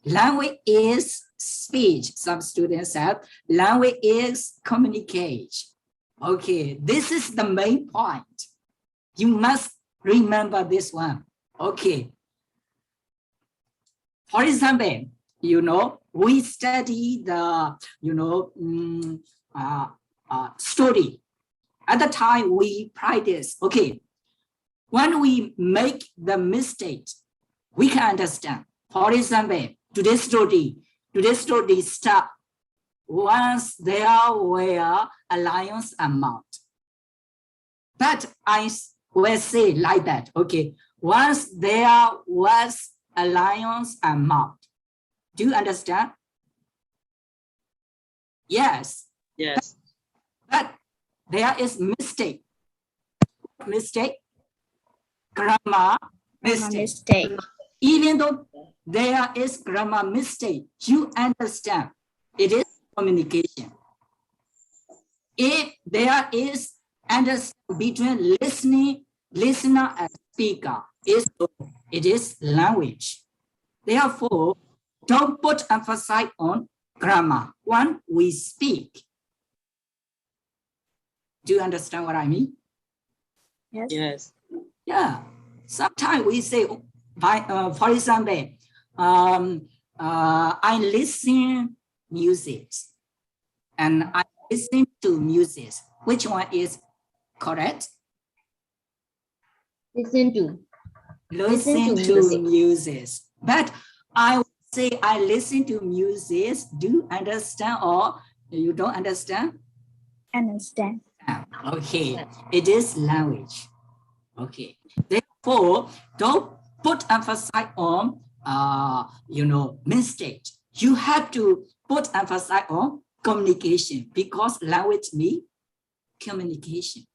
Language is speech. Some students said language is communication. Okay, this is the main point. You must remember this one. Okay. For example, we study the, story. At the time we practice. Okay. When we make the mistake, we can understand. For example, today's story start once there were a lion and mouse. But I will say like that. Okay. Once there was a lion and mouse. Do you understand? Yes. Yes. But there is mistake. Mistake. Grammar mistake. Even though there is grammar mistake, you understand it is communication. If there is understanding between listener and speaker, it is language. Therefore, don't put emphasis on grammar. When we speak, do you understand what I mean? Yes. Yes. Yeah. Sometimes we say, for example, I listen music and I listen to music. Which one is correct? Listen to music. But I would say I listen to music. Do you understand or you don't understand? Understand. Okay, it is language. Okay, therefore, don't put emphasis on mistake. You have to put emphasis on communication because language means communication.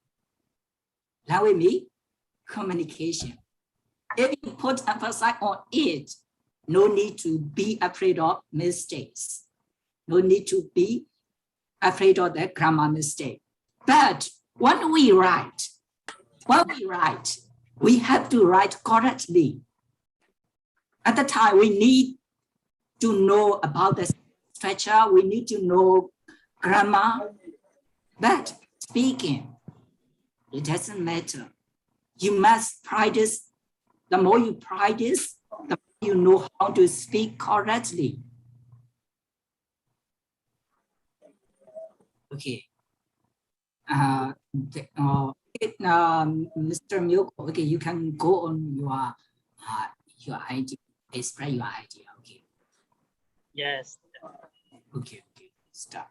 Language means communication. If you put emphasis on it, no need to be afraid of mistakes. No need to be afraid of the grammar mistake. But when we write, we have to write correctly. At the time, we need to know about the structure. We need to know grammar. But speaking, it doesn't matter. You must practice. The more you practice, the more you know how to speak correctly. Okay. Mr. Milko, okay, you can go on your idea, express your idea. Okay. Yes. Okay. Start.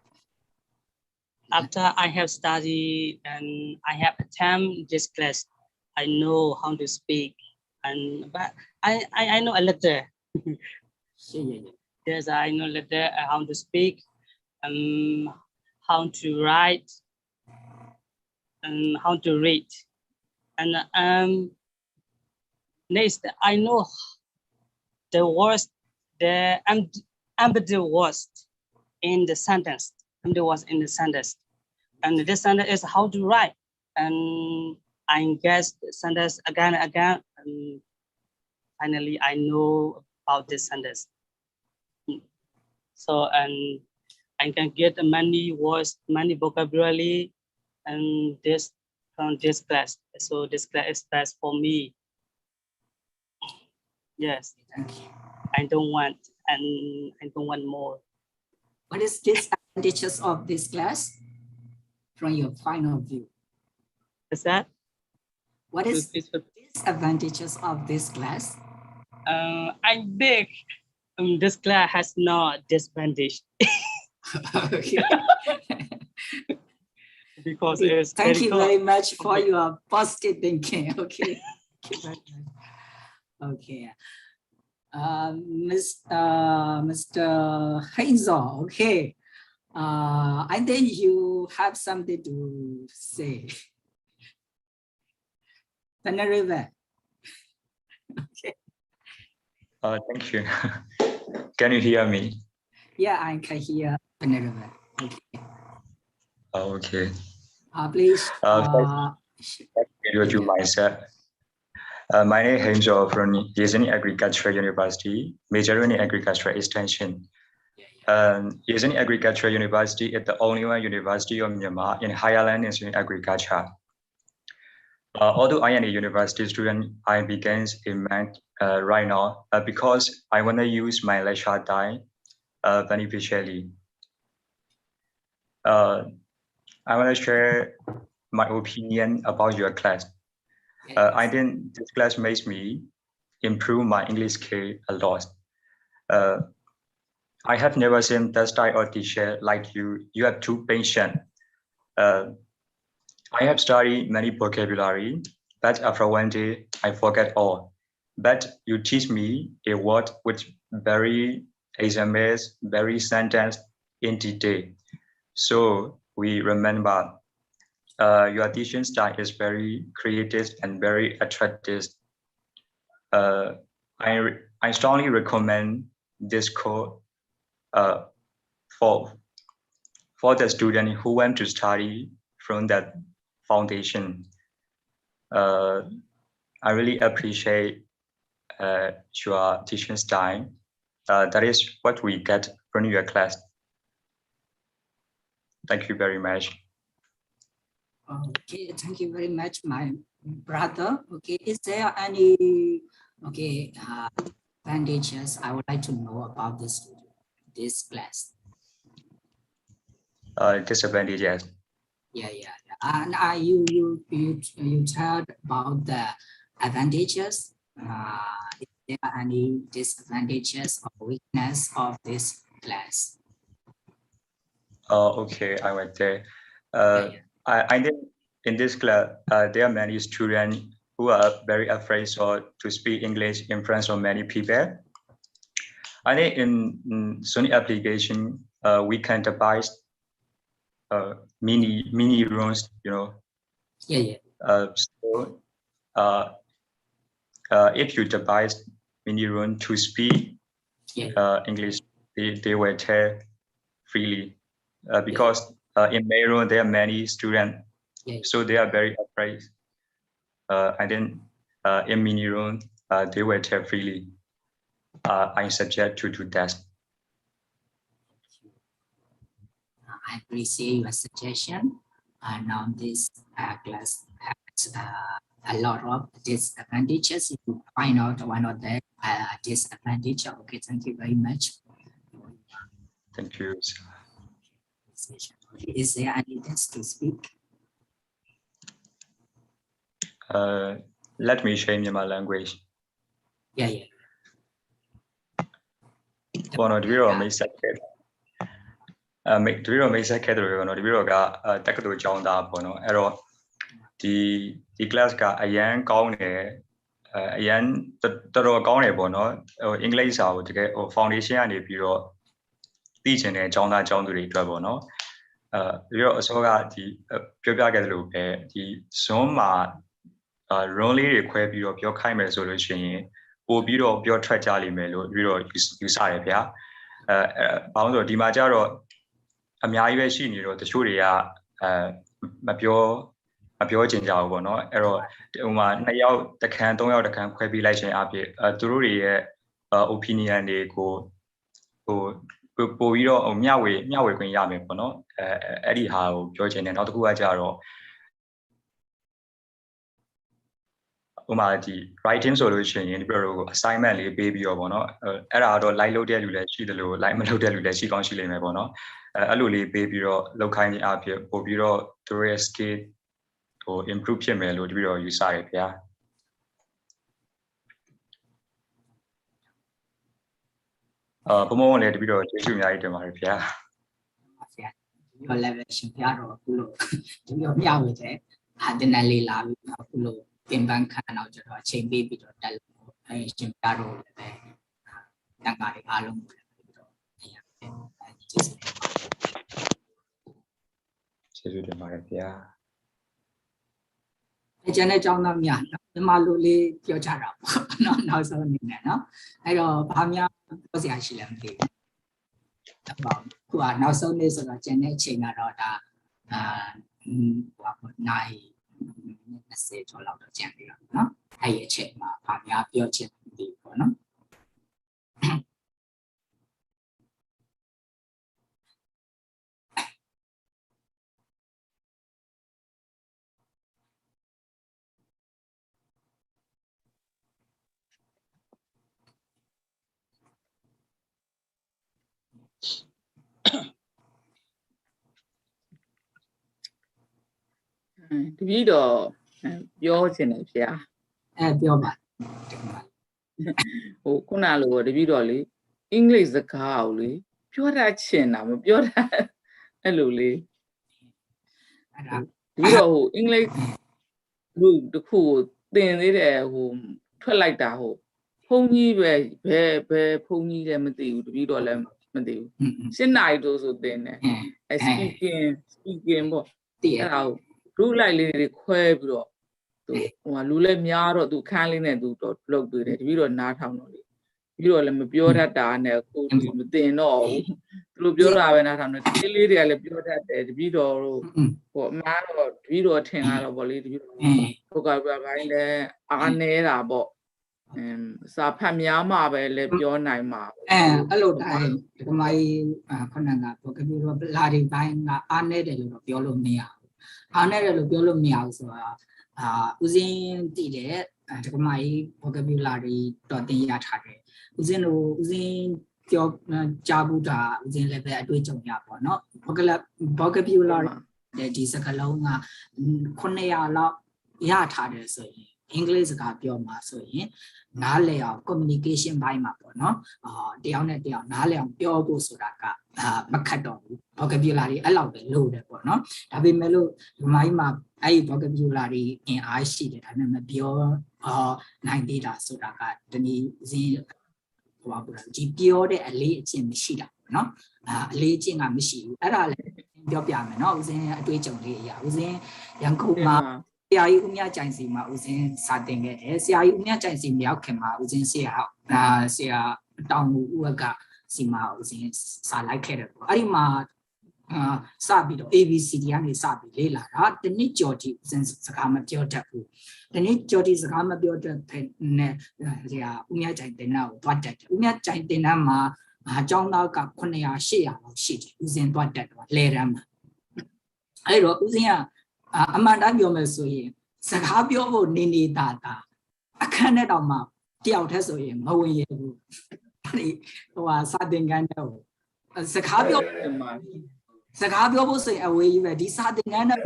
After I have studied and I have attended this class, I know how to speak, but I know a little. Yeah. Yes, I know letter, how to speak, how to write, and how to read. And next, I know the words, the the words in the sentence. The words in the sentence. And this sentence is how to write. And I guess the sentence again and again. And finally, I know about this sentence. So, and I can get many words, many vocabulary, and this from this class. So this class is best for me. Yes, Thank you. I don't want, and I don't want more. What is disadvantages of this class from your final view? Is that? What is disadvantages of this class? I beg this class has no disadvantage. Okay. Because Okay. it's Thank you very good. much for your positive thinking. Okay. Thank you very much. Okay. Mr. Hazel, okay. I think you have something to say. Venerable. Okay. Thank you. Can you hear me? Yeah, I can hear Venerable. Okay. Okay. Please. Introduce myself. My name is Hazel from Yezheni Agricultural University, majoring in agricultural extension. Yezheni Agricultural University is the only one university of Myanmar in higher learning in agriculture. Although I am a university student, I begin in math right now because I want to use my lecture time beneficially. I want to share my opinion about your class. I think this class makes me improve my English skill a lot. I have never seen that style of teacher like you. You have too patient. I have studied many vocabulary, but after one day, I forget all. But you teach me a word with very examples, very sentence in detail. So we remember your teaching style is very creative and very attractive. I strongly recommend this course for the student who want to study from that foundation. I really appreciate your teaching style. That is what we get from your class. Thank you very much. Okay, thank you very much, my brother. Okay, is there any advantages I would like to know about this class? Disadvantages. Yeah. And you told about the advantages. Is there any disadvantages or weakness of this class? Okay, I went there. I think in this class, there are many students who are very afraid to speak English in front of many people. I think in Sony application, we can devise mini rooms, you know. Yeah. So if you devise mini room to speak English, they will tell freely because in Meiro there are many students, so they are very afraid. And then in mini room they will tell freely. I suggest to do that. I appreciate your suggestion. Now this class has a lot of disadvantages. If you find out one of the disadvantage, okay, thank you very much. Thank you. Okay, is there anything to speak? Let me change my language. Yeah. ဘောနော်တပည့်တော်မိတ်ဆက်ခဲ့တပည့်တော်မိတ်ဆက်ခဲ့တယ်ဘောနော်တပည့်တော်ကတက္ကသိုလ်ကျောင်းသားပေါ့နော်အဲ့တော့ဒီ class ကအရန်ကောင်းတယ် အရန်တော်တော်ကောင်းတယ်ပေါ့နော်အင်္ဂလိပ်စာကိုတကယ်ဟို foundation ကနေပြီးတော့သိချင်တဲ့အကြောင်းသားအကြောင်းသူတွေအတွက်ပေါ့နော်ပြီးတော့အစောကဒီပြောပြခဲ့သလိုပဲဒီ Zoom မှာ run လေးတွေခွဲပြီးတော့ပြောခိုင်းမယ်ဆိုလို့ရှိရင်ပို့ပြီးတော့ပြောထွက်ကြလိမ့်မယ်လို့ပြီးတော့ယူဆရဗျာဘာလို့ဆိုတော့ဒီမှာကျတော့အများကြီးပဲရှိနေတော့တချို့တွေကမပြောချင်ကြဘူးပေါ့နော်အဲ့တော့ဟိုမှာ2ယောက်တစ်ခန်း3ယောက်တစ်ခန်းခွဲပြီးလိုက်ခြင်းအဖြစ်သူတို့တွေရဲ့ opinion တွေကိုဟိုပို့ပြီးတော့မျှဝေခွင့်ရမယ်ပေါ့နော်အဲ့ဒီဟာကိုပြောချင်တယ်နောက်တစ်ခုကကြတော့ဥမာဒီ writing ဆိုလို့ရှိရင်ဒီလို assignment လေးပေးပြီးတော့ပေါ့နော်အဲ့ဒါတော့ like လုပ်တဲ့လူလည်းရှိတယ်လို့ like မလုပ်တဲ့လူလည်းရှိကောင်းရှိလိမ့်မယ်ပေါ့နော်အဲ့လိုလေးပေးပြီးတော့လုပ်ခိုင်းခြင်းအဖြစ်ပို့ပြီးတော့သူရဲ့ skill ဟို improve ဖြစ်မယ်လို့တပည့်တော်ယူဆရဗျာဘုံဘုံလည်းတပည့်တော်ကျေးဇူးအများကြီးတင်ပါတယ်ဗျာဒီလို level ရှင်ပြတော့အခုလို့ဒီလိုမျှဝေတဲ့ဟာတင်တယ်လေးလာပြီးအခုလို့ပြင်ပန်းခံတော့ကျတော့အချိန်ပေးပြီးတော့တက်လို့အဲရှင်ပြတော့လည်းပဲတန်ခါးတွေအားလုံးကိုလည်းပြီးတော့ကျေးဇူးတင်ပါတယ်ဗျာကျန်တဲ့အကြောင်းသားများဒီမှာလိုလေးပြောကြတာပေါ့နော်နောက်ဆုံးအနေနဲ့နော်အဲ့တော့ဘာများပြောစရာရှိလဲမသိဘူးခုကနောက်ဆုံးနေ့ဆိုတော့ကျန်တဲ့အချိန်ကတော့ဒါဟိုပါနိုင်20ကျော်လောက်တော့ကျန်ပြီတော့နော်အဲ့ဒီအချိန်မှာဘာများပြောချင်တယ်ပေါ့နော်တပည့်တော်ပြောချင်တယ်ဗျာပြောပါဟိုခုနလိုတပည့်တော်လေအင်္ဂလိပ်စကားကိုလေပြောတတ်ချင်တာမပြောတတ်အဲ့လိုလေအဲ့ဒါတပည့်တော်ဟိုအင်္ဂလိပ်လူတစ်ခုကိုသင်သေးတယ်ဟိုထွက်လိုက်တာဟိုဘုန်းကြီးပဲဘယ်ဘုန်းကြီးလည်းမသိဘူးတပည့်တော်လည်းမသိဘူး7နာရီတို့ဆိုသင်တယ်speaking ပေါ့အဲ့ဒါလူလိုက်လေးတွေခွဲပြီးတော့သူဟိုလူလည်းများတော့သူခန်းလေးနဲ့သူတော့လုပ်ပေးတယ်တပည့်တော်နားထောင်တော့လေပြီးတော့လည်းမပြောတတ်တာနဲ့ကိုမသိတော့ဘူးသူတို့ပြောတာပဲနားထောင်တယ်ကလေးလေးတွေကလည်းပြောတတ်တယ်တပည့်တော်တို့ဟိုအမားတော့တပည့်တော်ထင်လာတော့ဗောလေတပည့်တော်ဟိုကဘိုင်းလည်းအားနေတာပေါ့စာဖတ်များမှပဲလည်းပြောနိုင်မှာအဲ့လိုတိုင်းဒီကမိုင်းခုနကဘောကပြီးတော့လာဒီပိုင်းကအားနေတယ်လို့တော့ပြောလို့မရဘူးအားနေတယ်လို့ပြောလို့မရဘူးဆိုတာဦးစင်းတည်တဲ့ဒီကမိုင်း vocabulary တော့တင်ရထားတယ်ဦးစင်းတို့ဦးစင်းပြောကြားဘူးတာဦးစင်းလည်းပဲအတွေ့အကြုံရပါတော့ vocabulary ဒီစကားလုံးက900လောက်ရထားတယ်ဆိုရင်အင်္ဂလိပ်စကားပြောမှာဆိုရင်နားလည်အောင် communication ဘိုင်းမှာပေါ့နော်တယောက်နဲ့တယောက်နားလည်အောင်ပြောဖို့ဆိုတာကမခက်တော့ဘူး vocabulary အဲ့လောက်ပဲလို့တယ်ပေါ့နော်ဒါပေမဲ့လို့ဒီမိုင်းမှာအဲ့ဒီ vocabulary အင်အားရှိတယ်ဒါပေမဲ့မပြောနိုင်သေးတာဆိုတာကတနည်းစင်းဟိုပါဘူးဒီပြောတဲ့အလေးအကျင့်မရှိတာပေါ့နော်အလေးအကျင့်ကမရှိဘူးအဲ့ဒါလည်းပြောပြမယ်နော်ဦးစင်းအတွေ့အကြုံလေးအရာဦးစင်းရန်ကုန်မှာဆရာကြီးဦးမြကြိုင်စီမှာဦးစင်းစာသင်ခဲ့တယ်ဆရာကြီးဦးမြကြိုင်စီမြောက်ခင်မှာဦးစင်းဆရာတောင်ဦးကစီမှာဦးစင်းစာလိုက်ခဲ့တယ်ပေါ့အဲ့ဒီမှာစပြီးတော့ ABCD ကနေစပြီးလေ့လာတာတနည်းကြော်တီဦးစင်းစကားမပြောတတ်ဘူးတနည်းကြော်တီစကားမပြောတတ်တဲ့နဲ့ဆရာဦးမြကြိုင်တင်တာကိုသွားတက်တယ်ဦးမြကြိုင်တင်တာမှာအကြောင်းသားက900 800လောက်ရှိတယ်ဦးစင်းသွားတက်တော့လဲရမ်းမှာအဲ့တော့ဦးစင်းကအမှန်တမ်းပြောမယ်ဆိုရင်စကားပြောဖို့နေနေတာအခန်းထဲတောင်မှတယောက်တည်းဆိုရင်မဝင်ရဘူးအဲ့ဒီဟိုစာသင်ခန်းတော့စကားပြောဖို့ဆိုရင်အဝေးကြီးပဲဒီစာသင်ခန်းနဲ့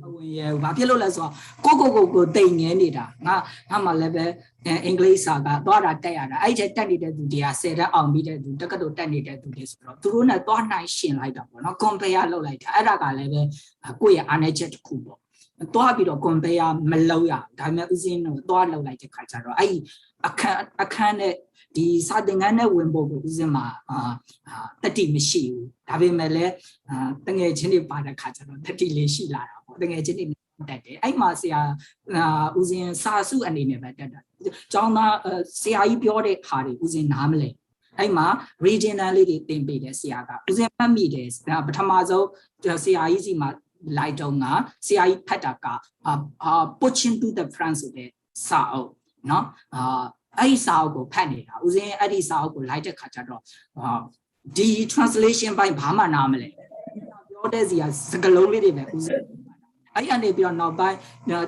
မဝင်ရဘူးဘာဖြစ်လို့လဲဆိုတော့ကိုတိမ်ငဲနေတာငါမှလည်းပဲအင်္ဂလိပ်စာကသွားတာတက်ရတာအဲ့ဒီတက်နေတဲ့သူတွေက10တက်အောင်ပြီးတဲ့သူတက္ကသိုလ်တက်နေတဲ့သူတွေဆိုတော့သူတို့နဲ့သွားနိုင်ရှင်လိုက်တာပေါ့နော် compare လုပ်လိုက်တာအဲ့ဒါကလည်းပဲကိုယ့်ရဲ့အားနည်းချက်တစ်ခုပေါ့多比如讲比啊没漏呀，他们有些喏多漏来就看着了，哎，看的第三点安的文博有些嘛特地没写，他们没嘞等下今天把它看着了，特地来写啦，等下今天得哎嘛是啊有些啥数安尼呢不得，将那下一标的哈的有些哪么嘞？哎嘛 regionally 的定位的下个，有些半米的不他妈就下一些嘛。来到啊，下一拍大家不清楚的 France 的啥哦，喏哎啥个拍的啦，有些哎啥个来的看着咯，the translation by ဘာမှနားမလဲပြောတဲ့စီကစကလုံးလေးတွေပဲဦးစင်းအဲ့ရနေပြီးတော့နောက်ပိုင်း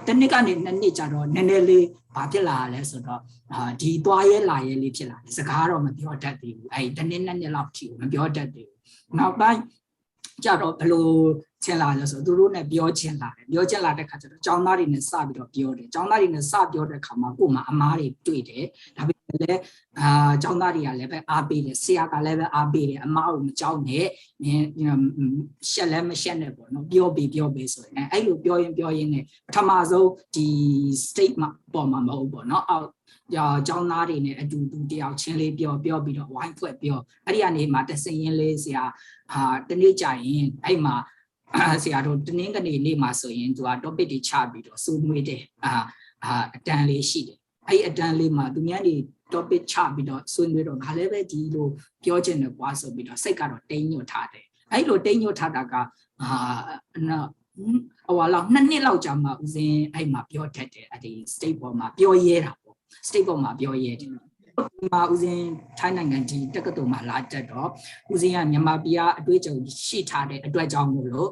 တနစ်ကနေ2နှစ်ကြာတော့နည်းနည်းလေးဘာဖြစ်လာလဲဆိုတော့ဒီသွားရဲလာရဲလေးဖြစ်လာတယ်စကားတော့မပြောတတ်သေးဘူးအဲ့တနစ်2နှစ်လောက်ထိမပြောတတ်သေးဘူးနောက်ပိုင်းကြတော့ဘလို့ချင်လာလဲဆိုသူတို့နဲ့ပြောချင်လာတဲ့ခါကျတော့ကျောင်းသားတွေနဲ့စပြီးတော့ပြောတယ်ကျောင်းသားတွေနဲ့စပြောတဲ့ခါမှာကို့မှာအမားတွေတွေ့တယ်ဒါပေမဲ့လည်းကျောင်းသားတွေကလည်းပဲအားပေးတယ်ဆရာကလည်းပဲအားပေးတယ်အမားကိုမကြောက်နဲ့ရှက်လည်းမရှက်နဲ့ပေါ့နော်ပြောပေးဆိုရင်အဲ့လိုပြောရင်နဲ့ပထမဆုံးဒီ state မှာပေါ်မှာမဟုတ်ပေါ့နော်အောက်ကျောင်းသားတွေနဲ့အတူတူတယောက်ချင်းလေးပြောပြီးတော့ဝိုင်းဖွဲ့ပြောအဲ့ဒီကနေမှတစင်ရင်လေးဆရာတနေ့ကြာရင်အဲ့မှာဆရာတို့တင်းကနေနေ့မှာဆိုရင်သူက topic တွေချပြီးတော့စုနွေးတယ်အတန်းလေးရှိတယ်အဲ့အတန်းလေးမှာသူများတွေ topic ချပြီးတော့ဆွေးနွေးတော့ငါလည်းပဲဒီလိုပြောချင်တယ်ကွာဆိုပြီးတော့စိတ်ကတော့တိမ်ညွတ်ထားတယ်အဲ့လိုတိမ်ညွတ်ထားတာကဟိုလောက်2နှစ်လောက်ကြာမှဦးစင်းအဲ့မှာပြောတတ်တယ်အဲ့ဒီ state ပေါ်မှာပြောရဲတာပေါ့ state ပေါ်မှာပြောရဲတယ်မှာဦးစင်းထိုင်းနိုင်ငံဒီတက္ကသိုလ်မှာလာတက်တော့ဦးစင်းကမြန်မာပြည်အတွေ့အကြုံရှိထားတဲ့အတွက်ကြောင့်မို့လို့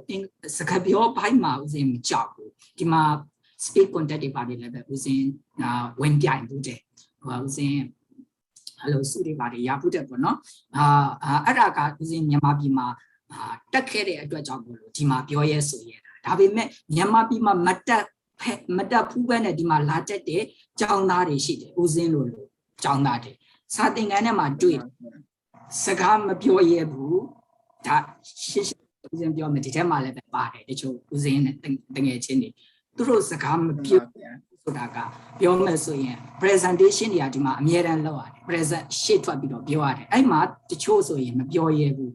စကားပြောဘိုင်းမှာဦးစင်းမကြောက်ဘူးဒီမှာ speak contact တွေပါတယ်လည်းပဲဦးစင်းဝင်ပြိုင်ဘူးတဲ့ဦးစင်းအဲ့လိုစုတွေပါတယ်ရဘူးတဲ့ပေါ့နော်အဲ့ဒါကဦးစင်းမြန်မာပြည်မှာတက်ခဲ့တဲ့အတွက်ကြောင့်မို့လို့ဒီမှာပြောရဲဆိုရဲတာဒါပေမဲ့မြန်မာပြည်မှာမတက်ဖူးပဲနဲ့ဒီမှာလာတက်တဲ့ကျောင်းသားတွေရှိတယ်ဦးစင်းလိုကျောင်းသားတွေစာသင်ခန်းထဲမှာတွေ့စကားမပြောရဲဘူးဒါရှင်းဦးစင်းပြောမယ်ဒီထဲမှာလည်းပဲပါတယ်တချို့ဦးစင်းနဲ့တငယ်ချင်းတွေသူတို့စကားမပြောဆိုတာကပြောမယ်ဆိုရင် presentation တွေကဒီမှာအများတန်းလောက်ရတယ် present ရှေ့ထွက်ပြီးတော့ပြောရတယ်အဲ့မှာတချို့ဆိုရင်မပြောရဲဘူး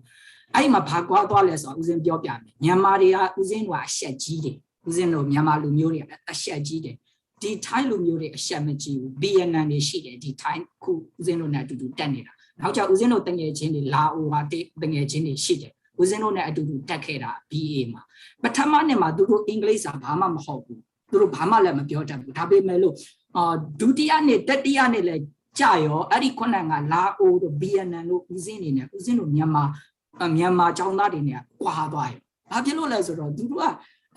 အဲ့မှာဘာကွာသွားလဲဆိုတော့ဦးစင်းပြောပြမယ်မြန်မာတွေကဦးစင်းကအရှက်ကြီးတယ်ဦးစင်းတို့မြန်မာလူမျိုးတွေအရှက်ကြီးတယ်ဒီထိုင်းလူမျိုးတွေအရှက်မကြီးဘူး BNN တွေရှိတယ်ဒီထိုင်းခုဦးစင်းတို့နဲ့အတူတူတက်နေတာနောက်ကျဦးစင်းတို့တငယ်ချင်းတွေလာအိုဟာတငယ်ချင်းတွေရှိတယ်ဦးစင်းတို့နဲ့အတူတူတက်ခဲ့တာ BA မှာပထမနှစ်မှာသူတို့အင်္ဂလိပ်စာဘာမှမဟုတ်ဘူးသူတို့ဘာမှလည်းမပြောတတ်ဘူးဒါပေမဲ့လို့ဒုတိယနှစ်တတိယနှစ်လည်းကြာရောအဲ့ဒီခုနကလာအိုတို့ BNN တို့ဦးစင်းတွေနဲ့ဦးစင်းတို့မြန်မာကျောင်းသားတွေနဲ့ကွာသွားတယ်ဘာဖြစ်လို့လဲဆိုတော့သူတို့က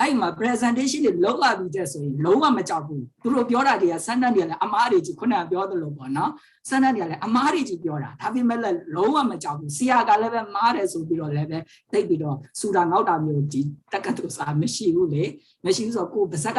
အဲ့မှာ presentation တွေလောက်လာပြီးတဲ့ဆိုရင်လုံးဝမကြောက်ဘူးသူတို့ပြောတာတွေကစမ်းတန်းတွေကလည်းအမားတွေကြီးခုနကပြောသလိုပေါ့နော်စမ်းတန်းတွေကလည်းအမားတွေကြီးပြောတာဒါပေမဲ့လည်းလုံးဝမကြောက်ဘူးဆရာကလည်းပဲမားတယ်ဆိုပြီးတော့လည်းပဲသိပြီးတော့စူတာငေါက်တာမျိုးဒီတက္ကသိုလ်စာမရှိဘူးလေမရှိဘူးဆိုတော့ကိုယ်ပါဇက်က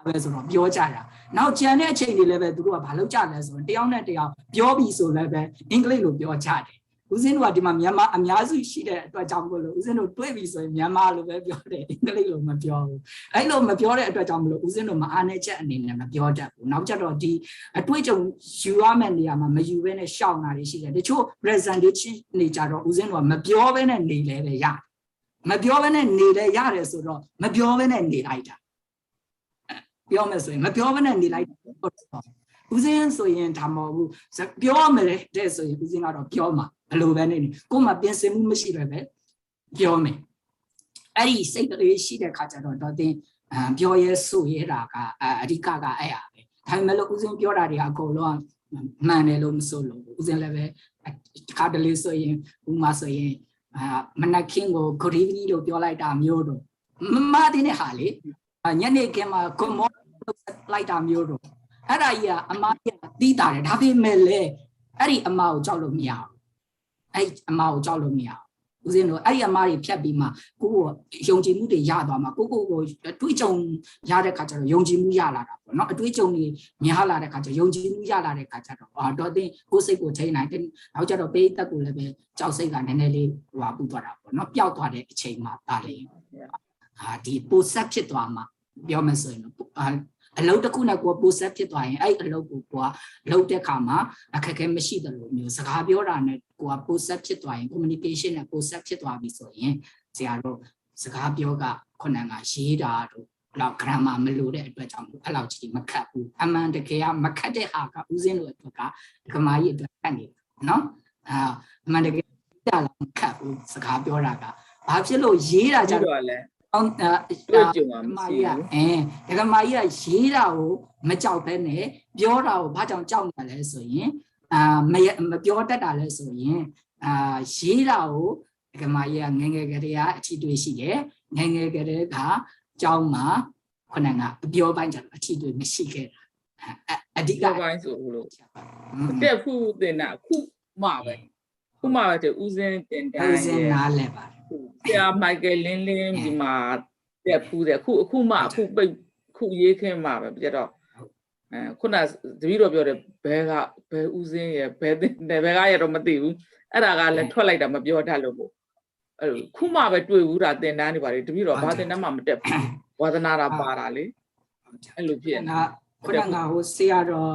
ပဲဆိုတော့ပြောကြတာနောက်ကျန်တဲ့အချိန်တွေလည်းပဲသူတို့ကဘာလုပ်ကြလဲဆိုတော့တယောက်နဲ့တယောက်ပြောပြီးဆိုလည်းပဲအင်္ဂလိပ်လိုပြောကြတယ်ဦးစင်းတို့ကဒီမှာမြန်မာအများစုရှိတဲ့အတွက်ကြောင့်မလို့ဦးစင်းတို့တွေ့ပြီဆိုရင်မြန်မာလိုပဲပြောတယ်အင်္ဂလိပ်လိုမပြောဘူးအဲ့လိုမပြောတဲ့အတွက်ကြောင့်မလို့ဦးစင်းတို့မအားနဲ့ချက်အနေနဲ့မပြောတတ်ဘူးနောက်ကျတော့ဒီအတွေ့အကြုံယူရမယ့်နေရာမှာမယူဘဲနဲ့ရှောင်တာတွေရှိတယ်တချို့ presentation နေကြတော့ဦးစင်းတို့ကမပြောဘဲနဲ့နေလဲပဲရတယ်မပြောဘဲနဲ့နေလဲရတယ်ဆိုတော့မပြောဘဲနဲ့နေလိုက်တာပြောမယ်ဆိုရင်မပြောဘဲနဲ့နေလိုက်ဦးစင်းဆိုရင်ဒါမဟုတ်ဘူးပြောမယ်တဲ့ဆိုရင်ဦးစင်းကတော့ပြောမှာဘယ်လိုပဲနေကိုယ်မှပြင်ဆင်မှုမရှိပဲပြောမယ်အဲ့ဒီစိတ်ကလေးရှိတဲ့ခါကျတော့တော့တင်ပြောရဲဆိုရဲတာကအဓိကကအဲ့ရပဲဒါပေမဲ့လို့ဦးစင်းပြောတာတွေအကုန်လုံးမှန်တယ်လို့မဆိုလို့ဦးစင်းလည်းပဲခါတလေဆိုရင်ဥမာဆိုရင်မနက်ခင်းကို good evening လို့ပြောလိုက်တာမျိုးတော့မတဲ့နဲ့ဟာလေညနေခင်းမှာ good morning လို့လိုက်တာမျိုးတော့အဲ့ဒါကြီးကအမားကြီးတီးတာတယ်ဒါပေမဲ့လေအဲ့ဒီအမားကိုကြောက်လို့မရဘူးအဲ့အမားကိုကြောက်လို့မရဘူးဦးဇင်းတို့အဲ့ဒီအမားတွေဖြတ်ပြီးမှကိုကိုယုံကြည်မှုတွေရသွားမှာကိုတွေးကြုံရတဲ့ခါကျတော့ယုံကြည်မှုရလာတာပေါ့နော်အတွေးကြုံတွေများလာတဲ့ခါကျယုံကြည်မှုရလာတဲ့ခါကျတော့တော့တင်ကိုစိတ်ကိုထိန်းနိုင်တယ်နောက်ကျတော့ပေးသက်ကိုလည်းပဲကြောက်စိတ်ကနည်းနည်းလေးဟိုပူသွားတာပေါ့နော်ပျောက်သွားတဲ့အချိန်မှာဒါလေးဒီပိုဆက်ဖြစ်သွားမှာ ပြောမယ်ဆိုရင်အလုပ်တစ်ခုနဲ့ကိုပိုဆက်ဖြစ်သွားရင်အဲ့အလုပ်ကိုကိုလုပ်တဲ့အခါမှာအခက်အခဲမရှိသလိုမျိုးစကားပြောတာနဲ့ကိုပိုဆက်ဖြစ်သွားရင် communication နဲ့ပိုဆက်ဖြစ်သွားပြီဆိုရင်ဆရာတို့စကားပြောကခုနကရေးတာတို့လောက် grammar မလို့တဲ့အတွက်ကြောင့်အဲ့လောက်ကြီးမခတ်ဘူးအမှန်တကယ်ကမခတ်တဲ့ဟာကဦးစင်းတို့အတွက်ကဒကမာကြီးအတွက်ခတ်နေတယ်နော်အမှန်တကယ်တာလည်းမခတ်ဘူးစကားပြောတာကဘာဖြစ်လို့ရေးတာကြတော့လဲတွေ့ကြုံမှာမရှိဘူးဒကမာကြီးကရေးတာကိုမကြောက်ဘဲနဲ့ပြောတာကိုဘာကြောင့်ကြောက်နေလဲဆိုရင်မပြောတတ်တာလဲဆိုရင်ရေးတာကိုဒကမာကြီးကငယ်ငယ်ကလေးကအထီးတွေ့ရှိတယ်ငယ်ငယ်ကလေးကကျောင်းမှာခုနကအပြောပိုင်းကျတော့အထီးတွေ့မရှိခဲ့တာအဓိကပိုင်းဆိုလို့တက်ဖို့တင်တာခုမှပဲတဲ့ဦးစင်းတင်တိုင်းဦးစင်းနားလဲပါဆရာမိုက်ကယ်လင်းဒီမှာတက်ဖူးတယ်အခုမှအခုပိတ်ခုရေးခင်းမှာပဲပြတော့ခုနတပည့်တော်ပြောတယ်ဘဲဦးစင်းရဲ့ဘဲကရတော့မသိဘူးအဲ့ဒါကလည်းထွက်လိုက်တာမပြောတတ်လို့ပေါ့အဲ့ခုမှပဲတွေ့ဘူးတာတင်တန်းနေပါလေတပည့်တော်ဘာတင်တန်းမှမတက်ဘူးဝါသနာတာပါတာလေအဲ့လိုဖြစ်နေတာခုနကဟိုဆရာတော်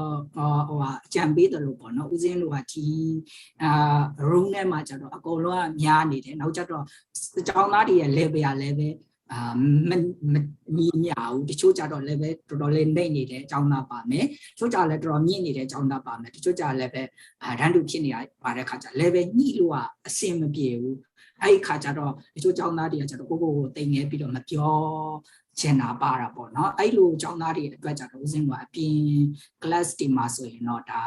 ဟိုအကြံပေးတယ်လို့ပေါ့နော်ဦးစင်းတို့ကဒီroom ထဲမှာကျတော့အကုန်လုံးကများနေတယ်နောက်ကျတော့ကျောင်းသားတွေရဲ့ level ရ level မညီမျှဘူးတချို့ကြတော့ level တော်တော်လေးနှိမ့်နေတယ်ကျောင်းသားပါမယ်တချို့ကြလည်းတော်တော်မြင့်နေတဲ့ကျောင်းသားပါမယ်တချို့ကြလည်းပဲတန်းတူဖြစ်နေရပါတဲ့ခါကျ level ညှိလို့ကအဆင်မပြေဘူးအဲ့ဒီခါကျတော့တချို့ကျောင်းသားတွေကကျတော့ကိုတိမ်ငယ်ပြီးတော့မပြောချင်တာပါတာပေါ့နော်အဲ့လိုကျောင်းသားတွေအတွက်ကြတော့ဦးစင်းကအပြင် class တွေမှာဆိုရင်တော့ဒါ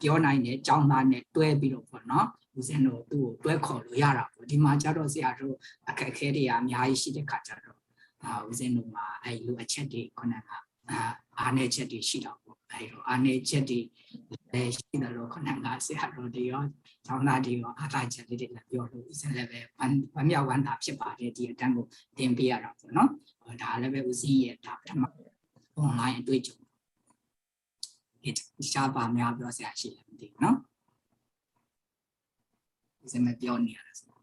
ပြောနိုင်တဲ့ကျောင်းသားနဲ့တွဲပြီးတော့ပေါ့နော်ဦးစင်းတို့သူ့ကိုတွဲခေါ်လို့ရတာပေါ့ဒီမှာကျတော့ဆရာတို့အခက်အခဲတွေအများကြီးရှိတဲ့ခါကျတော့ဦးစင်းတို့မှာအဲ့လိုအချက်တွေခုနကအားနည်းချက်တွေရှိတော့ပေါ့အဲ့တော့အားနည်းချက်တွေလည်းရှိတယ်လို့ခုနကဆရာတို့တွေရောကျောင်းသားတွေရောအားသာချက်လေးတွေလည်းပြောလို့ဦးစင်းလည်းပဲဝမ်းမြောက်ဝမ်းသာဖြစ်ပါတယ်ဒီအတန်းကိုသင်ပေးရတာပေါ့နော်ဒါလည်းပဲဦးစင်းရဲ့ဒါပထမ online အတွေ့အကြုံဒီရှားပါများပြောဆရာရှိတယ်မသိဘူးနော်ဦးစင်းမပြောနေရတာဆို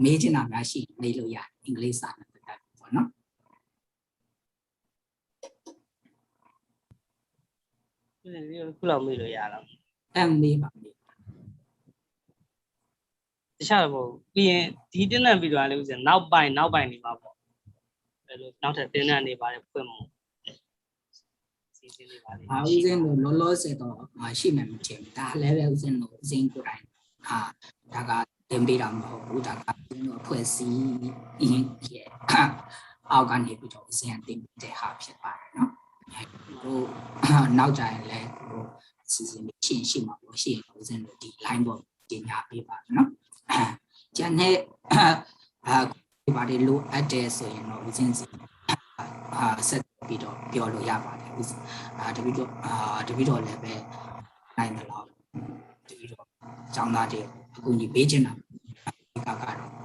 မေးချင်တာများရှိမေးလို့ရတယ်အင်္ဂလိပ်စာနဲ့ပတ်သက်ပေါ့နော်ခုလောက်မေးလို့ရလားမေးပါမေးတခြားတော့ပြီးရင်ဒီတင်းနှံပြီးတော့လည်းဦးစင်းနောက်ပိုင်းနေမှာပေါ့အဲ့လိုနောက်ထပ်တင်းနှံနေပါတယ်ဖွင့်မှုစီစဉ်နေပါလေဦးစင်းတို့လောလောဆယ်တော့ရှိမှမထင်ဘူးဒါလည်းပဲဦးစင်းတို့ဦးစင်းကိုယ်တိုင်ဒါကတင်ပေးတာမဟုတ်ဘူးဒါကဦးစင်းတို့အဖွဲ့အစည်းရဲ့အောက်ကနေပြီးတော့ဦးစင်းတင်ပေးတဲ့ဟာဖြစ်ပါတယ်နော်တို့နောက်ကြရင်လည်းတို့စီစဉ်ရှိမှာပေါ့ရှိရင်ဦးစင်းတို့ဒီ line ပေါ်တင်ညာပေးပါနော်ကျန်တဲ့ဒီပါလေးလိုအပ်တယ်ဆိုရင်တော့ဦးစင်းစီဆက်ပြီးတော့ပြောလို့ရပါတယ်တပည့်တော်လည်းပဲနိုင်တယ်လို့တပည့်တော်ကျောင်းသားတွေအကူအညီပေးချင်တာကတော့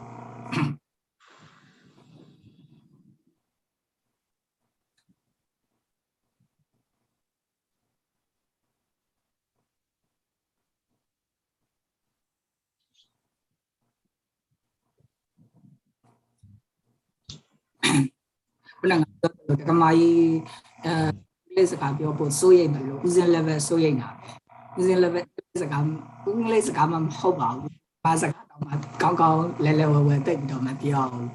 ခုနကဒကမာကြီးလေးစကားပြောဖို့စိုးရိမ်တယ်လို့ဦးစင်း level စိုးရိမ်တာပဲဦးစင်း level စကားမှမဟုတ်ပါဘူးဘာစကားတော့မှကောင်းလဲဝဲတိတ်ပြီးတော့မပြောဘူး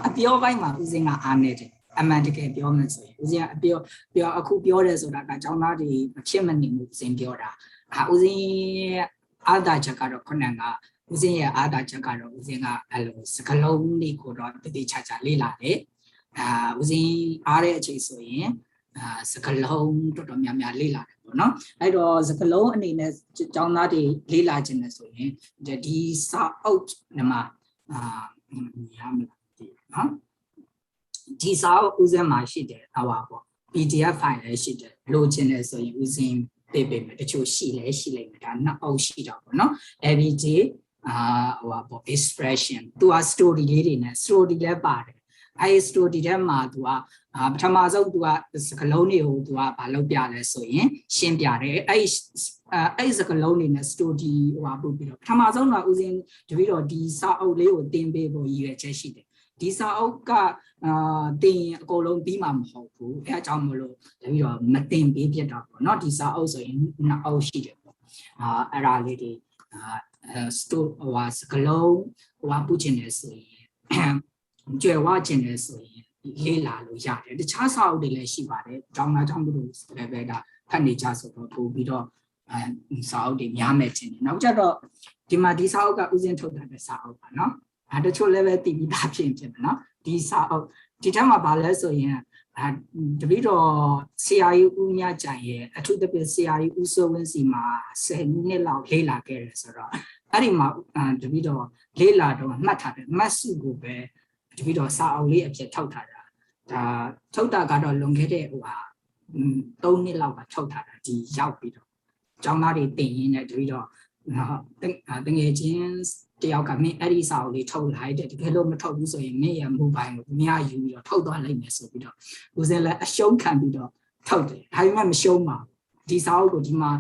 အပြောပိုင်းမှာဦးစင်းကအားနေတယ်အမှန်တကယ်ပြောမယ်ဆိုရင်ဦးစင်းကအပြောအခုပြောတယ်ဆိုတာကကျောင်းသားတွေမဖြစ်မနေမှုဦးစင်းပြောတာဦးစင်းရဲ့အားသာချက်ကတော့ခုနကဦးစင်းရဲ့အားသာချက်ကတော့ဦးစင်းကအဲ့လိုစကလုံးလေးကိုတော့တတိချာလေ့လာတယ်ဦးစင်းအားတဲ့အချိန်ဆိုရင်စကလုံးတော်တော်များများလေ့လာတယ်ပေါ့နော်အဲ့တော့စကလုံးအနေနဲ့ကျောင်းသားတွေလေ့လာခြင်းနဲ့ဆိုရင်ဒီစာအုပ်မှာရမလားနော်ဒီစာအုပ်ဦးစင်းမှာရှိတယ်ဟောပါပေါ့ PDF file လည်းရှိတယ်လိုချင်တယ်ဆိုရင်ဦးစင်းပေးမယ်တချို့ရှိလိမ့်မယ်ဒါနှစ်အုပ်ရှိတော့ပေါ့နော် every day ဟိုပါပေါ့ expression သူက story လေးတွေနဲ့ story လည်းပါတယ်အဲ့ story ထဲမှာသူကပထမဆုံးသူကစကလုံးတွေကိုသူကဘာလုပ်ပြလဲဆိုရင်ရှင်းပြတယ်အဲ့စကလုံးတွေနဲ့ story ဟိုပါပို့ပြီးတော့ပထမဆုံးတော့ဦးစင်းတပည့်တော်ဒီစာအုပ်လေးကိုသင်ပေးဖို့ရည်ရွယ်ချက်ရှိတယ် ဒီစာအုပ်ကတင်အကုန်လုံးပြီးမှမဟုတ်ဘူးအဲအကြောင်းမလို့တပည့်တော်မတင်ပေးဖြစ်တာပေါ့เนาะဒီစာအုပ်ဆိုရင်နှစ်အုပ်ရှိတယ်ပေါ့အဲ့ဒါလေးတွေstore ဟိုစကလုံးဟိုပူချင်တယ်ဆိုရင်ကြွယ်ဝချင်တယ်ဆိုရင်လေ့လာလို့ရတယ်တခြားစာအုပ်တွေလည်းရှိပါတယ်ကျောင်းသားကျောင်းသူတို့လည်းပဲဒါဖတ်နေကြဆိုတော့ပို့ပြီးတော့စာအုပ်တွေများမယ်တင်တယ်နောက်ကျတော့ဒီမှာဒီစာအုပ်ကဥစဉ်ထုတ်တဲ့စာအုပ်ပါเนาะတချို့လည်းပဲတည်ပြီးသားဖြစ်ဖြစ်မယ်เนาะဒီစာအုပ်ဒီထက်မှာဗာလဲဆိုရင်တပည့်တော်ဆရာကြီးဦးမြကြိုင်ရဲ့အထူးသဖြင့်ဆရာကြီးဦးစိုးဝင်းစီမှာ10နှစ်လောက်လေ့လာခဲ့တယ်ဆိုတော့အဲ့ဒီမှာတပည့်တော်လေ့လာတော့မှတ်ထားတယ်မတ်စုကိုပဲတပည့်တော်စာအုပ်လေးအဖြစ်ထုတ်ထားတာဒါထုတ်တာကတော့လွန်ခဲ့တဲ့3နှစ်လောက်ကထုတ်ထားတာဒီရောက်ပြီးတော့ကျောင်းသားတွေတင်ရင်းနဲ့တပည့်တော်တငယ်ချင်းတယောက်ကမင်းအဲ့ဒီစာအုပ်လေးထုတ်လိုက်တယ်တကယ်လို့မထုတ်ဘူးဆိုရင်မင်းရဲ့မိုဘိုင်းကိုအများယူပြီးတော့ထုတ်သွားလိုက်မယ်ဆိုပြီးတော့ဦးစင်လည်းအရှုံးခံပြီးတော့ထုတ်တယ်ဒါပေမဲ့မရှုံးပါဘူးဒီစာအုပ်ကိုဒီမှာ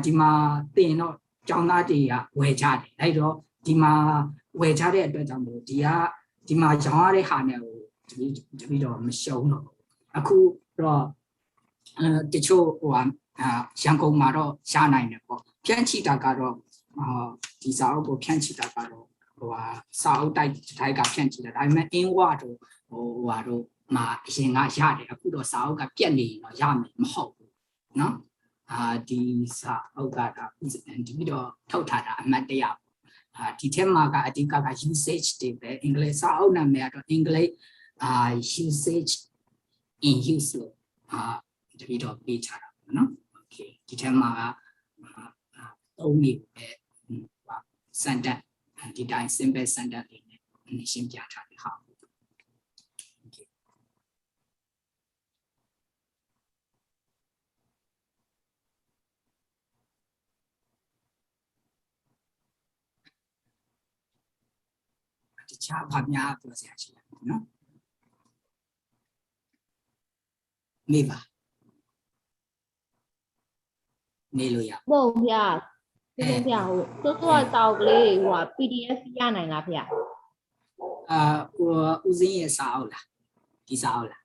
ဒီမှာတင်တော့ကျောင်းသားတွေကဝယ်ကြတယ်အဲ့တော့ဒီမှာဝယ်ကြတဲ့အတွက်ကြောင့်မို့ဒီမှာရောင်းရတဲ့ဟာနဲ့ကိုတပည့်တော့မရှုံးတော့အခုတော့တချို့ရန်ကုန်မှာတော့ရနိုင်တယ်ပေါ့ဖြန့်ချိတာကတော့ဒီစာအုပ်ကိုဖြန့်ချိတာကတော့စာအုပ်တိုက်ကဖြန့်ချိတာဒါပေမဲ့အင်းဝတို့တို့မှာအရင်ကရတယ်အခုတော့စာအုပ်ကပြက်နေတော့ရမယ်မဟုတ်ဘူးเนาะဒီစာအုပ်ကတော့ဒီပြီးတော့ထုတ်ထားတာအမှတ်တရဒီထဲမှာကအဓိကက usage တွေပဲအင်္ဂလိပ်စာအုပ်နာမည်ကတော့ English usage in use လို့ဒီပြီးတော့ပေးထားတာပေါ့နော် okay ဒီထဲမှာသုံးနေပဲ sentence ဒီတိုင်း simple sentence လေးနဲ့ရှင်းပြထားတယ်ဟာ okay တခြားဘာများပြောစရာရှိလဲနော်မေးပါမေးလို့ရ ဟုတ်ဗျာဒီလိုဗျာဟိုစောစောတောက်ကလေးဟို PDF ရနိုင်လားဗျာဦးစင်းရဲ့စာအုပ်လားဒီစာအုပ်လား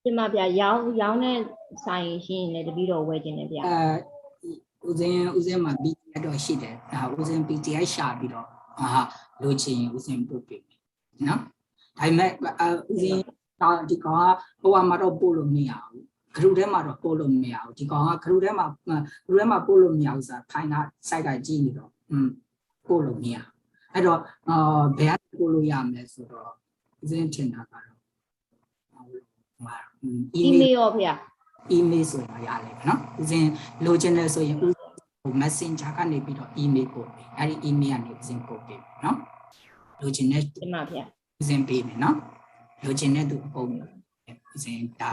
ဒီမှာဗျာရောင်းတဲ့ဆိုင်ရှင်းနေတပည့်တော်ဝယ်ခြင်းတယ်ဗျာဦးစင်းမှာ PDF တော့ရှိတယ်ဦးစင်း PDF ရှာပြီးတော့လိုချင်ဦးစင်းပို့ပေးမယ်နော်ဒါပေမဲ့ဦးစင်းဒီကောင်ကဟိုမှာတော့ပို့လို့မရဘူးဂရုထဲမှာတော့ပို့လို့မရဘူးဒီကောင်ကဂရုထဲမှာပို့လို့မရဘူးဆိုတာဖိုင်နာ site ကကြည့်နေတော့ပို့လို့မရအဲ့တော့ဘယ်ကပို့လို့ရမလဲဆိုတော့ဦးစင်းထင်တာကတော့email ရောဗျာ email ဆိုတာရလိမ့်မယ်နော်ဦးစင်းလိုချင်တယ်ဆိုရင်ဦး messenger ကနေပြီးတော့ email ပို့ပေးအဲ့ဒီ email ကနေဦးစင်းပို့ပေးနော်လိုချင်တဲ့ဒီမှာဗျာဦးစင်းပေးမယ်နော်လိုချင်တဲ့သူအကုန်ဦးစင်းဒါ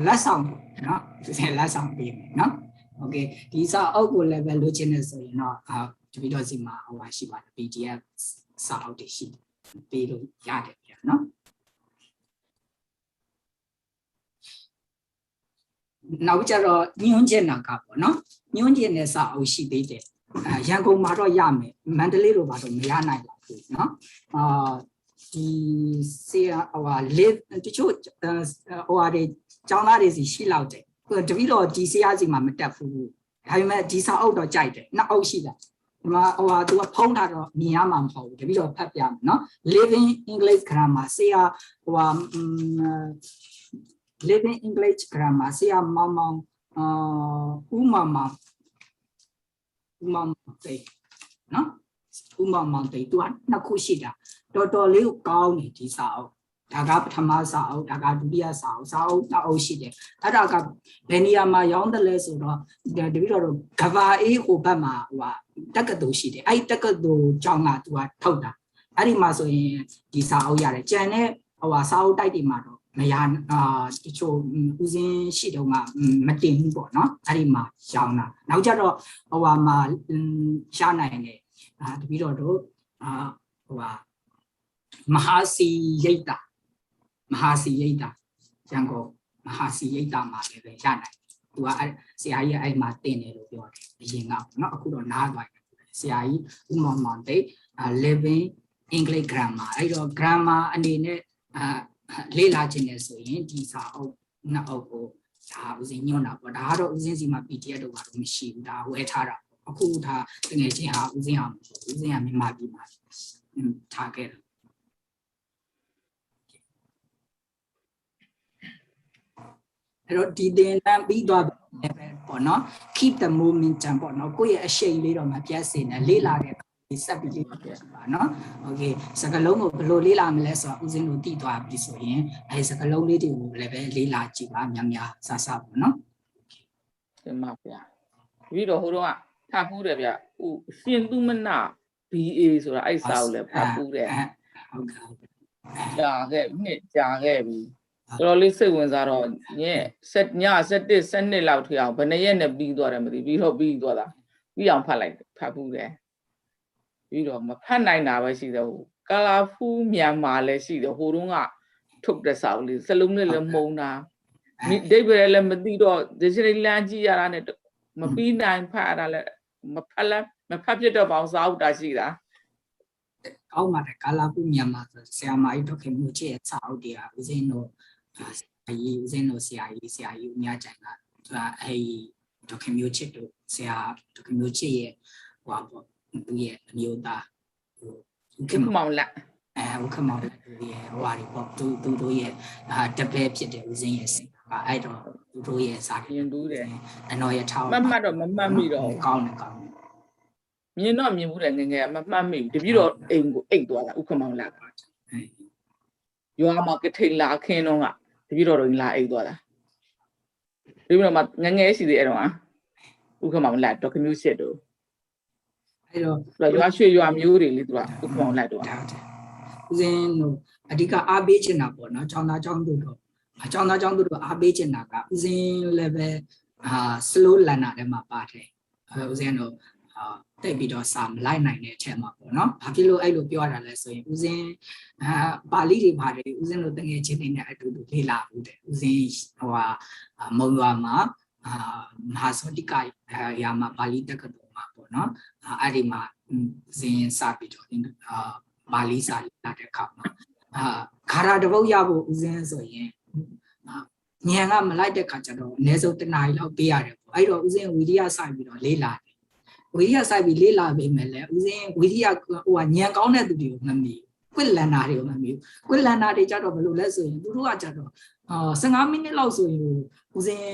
လက်ဆောင်နော်ဦးစင်းလက်ဆောင်ပေးမယ်နော်โอเคဒီစာအုပ်ကိုလည်းပဲလိုချင်တယ်ဆိုရင်တော့တပည့်တော်စီမှာဟိုပါရှိပါတယ် PDF စာအုပ်တွေရှိပေးလို့ရတယ်ဗျာနော်နောက်ကြတော့ညွှန်းကျင်တာကပေါ့နော်ညွှန်းကျင်တဲ့စာအုပ်ရှိသေးတယ်ရန်ကုန်မှာတော့ရမယ်မန္တလေးလိုပါတော့မရနိုင်ပါဘူးနော်ဒီဆေးလေးတချို့တွေကျောင်းသားတွေစီရှိလောက်တယ်တပည့်တော်ဒီဆေးအားစီမှာမတက်ဘူးဒါပေမဲ့ဒီစာအုပ်တော့ကြိုက်တယ်နှစ်အုပ်ရှိတယ်ဒီမှာသူကဖုံးထားတော့မြင်ရမှာမဟုတ်ဘူးတပည့်တော်ဖတ်ပြမယ်နော် Living English Grammar ဆေးအားLiving English Grammar ဆရာမောင်မောင်ဦးမောင်မောင်တေနော်ဦးမောင်မောင်တေသူကနှစ်ခုရှိတာတော်တော်လေးကိုကောင်းနေဒီစာအုပ်ဒါကပထမစာအုပ်ဒါကဒုတိယစာအုပ်နှစ်အုပ်ရှိတယ်အဲ့ဒါကဘယ်နေရာမှာရောင်းတယ်လဲဆိုတော့တပည့်တော်ကဘာအေးဟိုဘက်မှာတက္ကသိုလ်ရှိတယ်အဲ့တက္ကသိုလ်ကျောင်းကသူကထုတ်တာအဲ့ဒီမှာဆိုရင်ဒီစာအုပ်ရတယ်ကျန်တဲ့စာအုပ်တိုက်တွေမှာတော့မရတချို့ဦးစင်းရှိတော့မှမတင်ဘူးပေါ့နော်အဲ့ဒီမှာရောင်းတာနောက်ကြတော့မှာရှားနိုင်တယ်တပည့်တော်တို့မဟာစီရိတ်တာရန်ကုန်မဟာစီရိတ်တာမှာလည်းပဲရနိုင်သူကဆရာကြီးအဲ့မှာတင်တယ်လို့ပြောတယ်အရင်ကနော်အခုတော့နားသွားတယ်ဆရာကြီးဦးမောင်မောင်တိတ် Living English grammar အဲ့တော့ grammar အနေနဲ့လေ့လာခြင်းနဲ့ဆိုရင်ဒီစာအုပ်နှစ်အုပ်ကိုဒါဦးစင်းညွှန်တာပေါ့ဒါကတော့ဦးစင်းစီမှာ PDF တော့ဘာလို့မရှိဘူးဒါဝယ်ထားတာပေါ့အခုဒါတကယ်ချင်းဟာဦးစင်းအောင်ဦးစင်းကမြန်မာပြည်မှာထားခဲ့တယ်အဲ့တော့ဒီသင်တန်းပြီးသွားပြီပေါ့နော် keep the momentum ပေါ့နော်ကိုယ့်ရဲ့အရှိန်လေးတော့မပြတ်စေနဲ့လေ့လာတဲ့ဆက်ပြီးလေးပါနော်โอเคစကားလုံးကိုဘယ်လိုလေ့လာမလဲဆိုတော့ဦးစင်းတို့သိသွားပြီဆိုရင်အဲဒီစကားလုံးလေးတွေကိုလည်းပဲလေ့လာကြည့်ပါများများဆဆပေါ့နော်တင်ပါဗျာပြီးတော့ဟိုတော့ထားဖူးတယ်ဗျဟိုရှင်သူမန BA ဆိုတာအဲ့စာကိုလည်းဖတ်ဖူးတယ်ဟုတ်ကဲ့ကြာခဲ့နှစ်ကြာခဲ့ပြီတော်တော်လေးစိတ်ဝင်စားတော့ည7 12လောက်ထွေအောင်ဘယ်နှစ်ရက်နဲ့ပြီးသွားတယ်မသိပြီးတော့ပြီးသွားတာပြီးအောင်ဖတ်ဖူးတယ်ပြီးတော့မဖတ်နိုင်တာပဲရှိတယ်ဟိုကာလာဖူးမြန်မာလည်းရှိတယ်ဟိုတုန်းကထုတ်တဲ့စာအုပ်လေးစလုံးနဲ့လည်းမုံတာဒိဗယ်လည်းမသိတော့ဒီစရိလန်ကြည့်ရတာနဲ့မပြီးနိုင်ဖတ်ရတာလည်းမဖတ်ပြတော့ပေါင်းစာအုပ်တာရှိတာကောင်းပါတယ်ကာလာဖူးမြန်မာဆိုဆရာမကြီးတို့ခင်မျိုးချစ်ရဲ့စာအုပ်တွေကဦးစင်းတို့ဦးစင်းတို့ဆရာကြီးအများကြိုင်ကအဲဒီတို့ခင်မျိုးချစ်တို့ဆရာတို့ခင်မျိုးချစ်ရဲ့ဟိုပေါ့သူရဲ့အမျိုးသားဦးခင်မောင်လက်ဦးခင်မောင်လက်သူရဲ့ဟိုဟာဒီပေါ့သူတို့ရဲ့တပည့်ဖြစ်တဲ့ဦးစင်းရဲ့စိတ်ပါအဲ့တော့သူတို့ရဲ့စာရင်တူးတယ်အနော်ရထောင်းမမှတ်တော့မမှတ်မိတော့ကောင်းတယ်မြင်တော့မြင်ဘူးတယ်ငငယ်မမှတ်မိဘူးတပြည့်တော့အိမ်ကိုအိတ်သွားတာဦးခင်မောင်လက်ရွာမှာကထိန်လာခင်းတော့ကတပြည့်တော့လာအိတ်သွားတာတပြည့်တော့မှငငယ်ရှိသေးအဲ့တော့ဦးခင်မောင်လက်ဒေါက်ခင်မျိုးရှစ်တို့အဲ့တော့ရွာရွှေရွာမျိုးတွေလေသူကဥပမောင်လိုက်တော့ဦးစင်းတို့အဓိကအားပေးချင်တာပေါ့နော်ကျောင်းသားကျောင်းသူတို့အားပေးချင်တာကဦးစင်းလည်းပဲslow learner ထဲမှာပါတယ်ဦးစင်းတို့တိတ်ပြီးတော့စာမလိုက်နိုင်တဲ့အထက်မှာပေါ့နော်ဘာဖြစ်လို့အဲ့လိုပြောရတာလဲဆိုရင်ဦးစင်းပါဠိတွေပါတယ်ဦးစင်းတို့တကယ်ချင်းတွေနဲ့အတူတူလေ့လာဘူးတဲ့ဦးစင်းမုံရွာမှာမဟာစောတိကရာမှာပါဠိတက္ကသိုလ်မှာပေါ့နော်အဲ့ဒီမှာဇင်းစပြီးတော့ပါဠိစာလာတဲ့အခါမှာခါရတပုတ်ရဖို့ဦးစင်းဆိုရင်ညံကမလိုက်တဲ့ခါကျတော့အနည်းဆုံး1နာရီလောက်ပေးရတယ်ပေါ့အဲ့တော့ဦးစင်းဝီရိယစိုက်ပြီးတော့လေ့လာတယ်ဝီရိယစိုက်ပြီးလေ့လာပေးမယ်လေဦးစင်းဝီရိယဟိုညံကောင်းတဲ့သူတွေကိုမမီကွစ်လန်နာတွေကိုမမီကွစ်လန်နာတွေကြတော့ဘယ်လိုလဲဆိုရင်သူတို့ကကြတော့15မိနစ်လောက်ဆိုရင်ဦးစင်း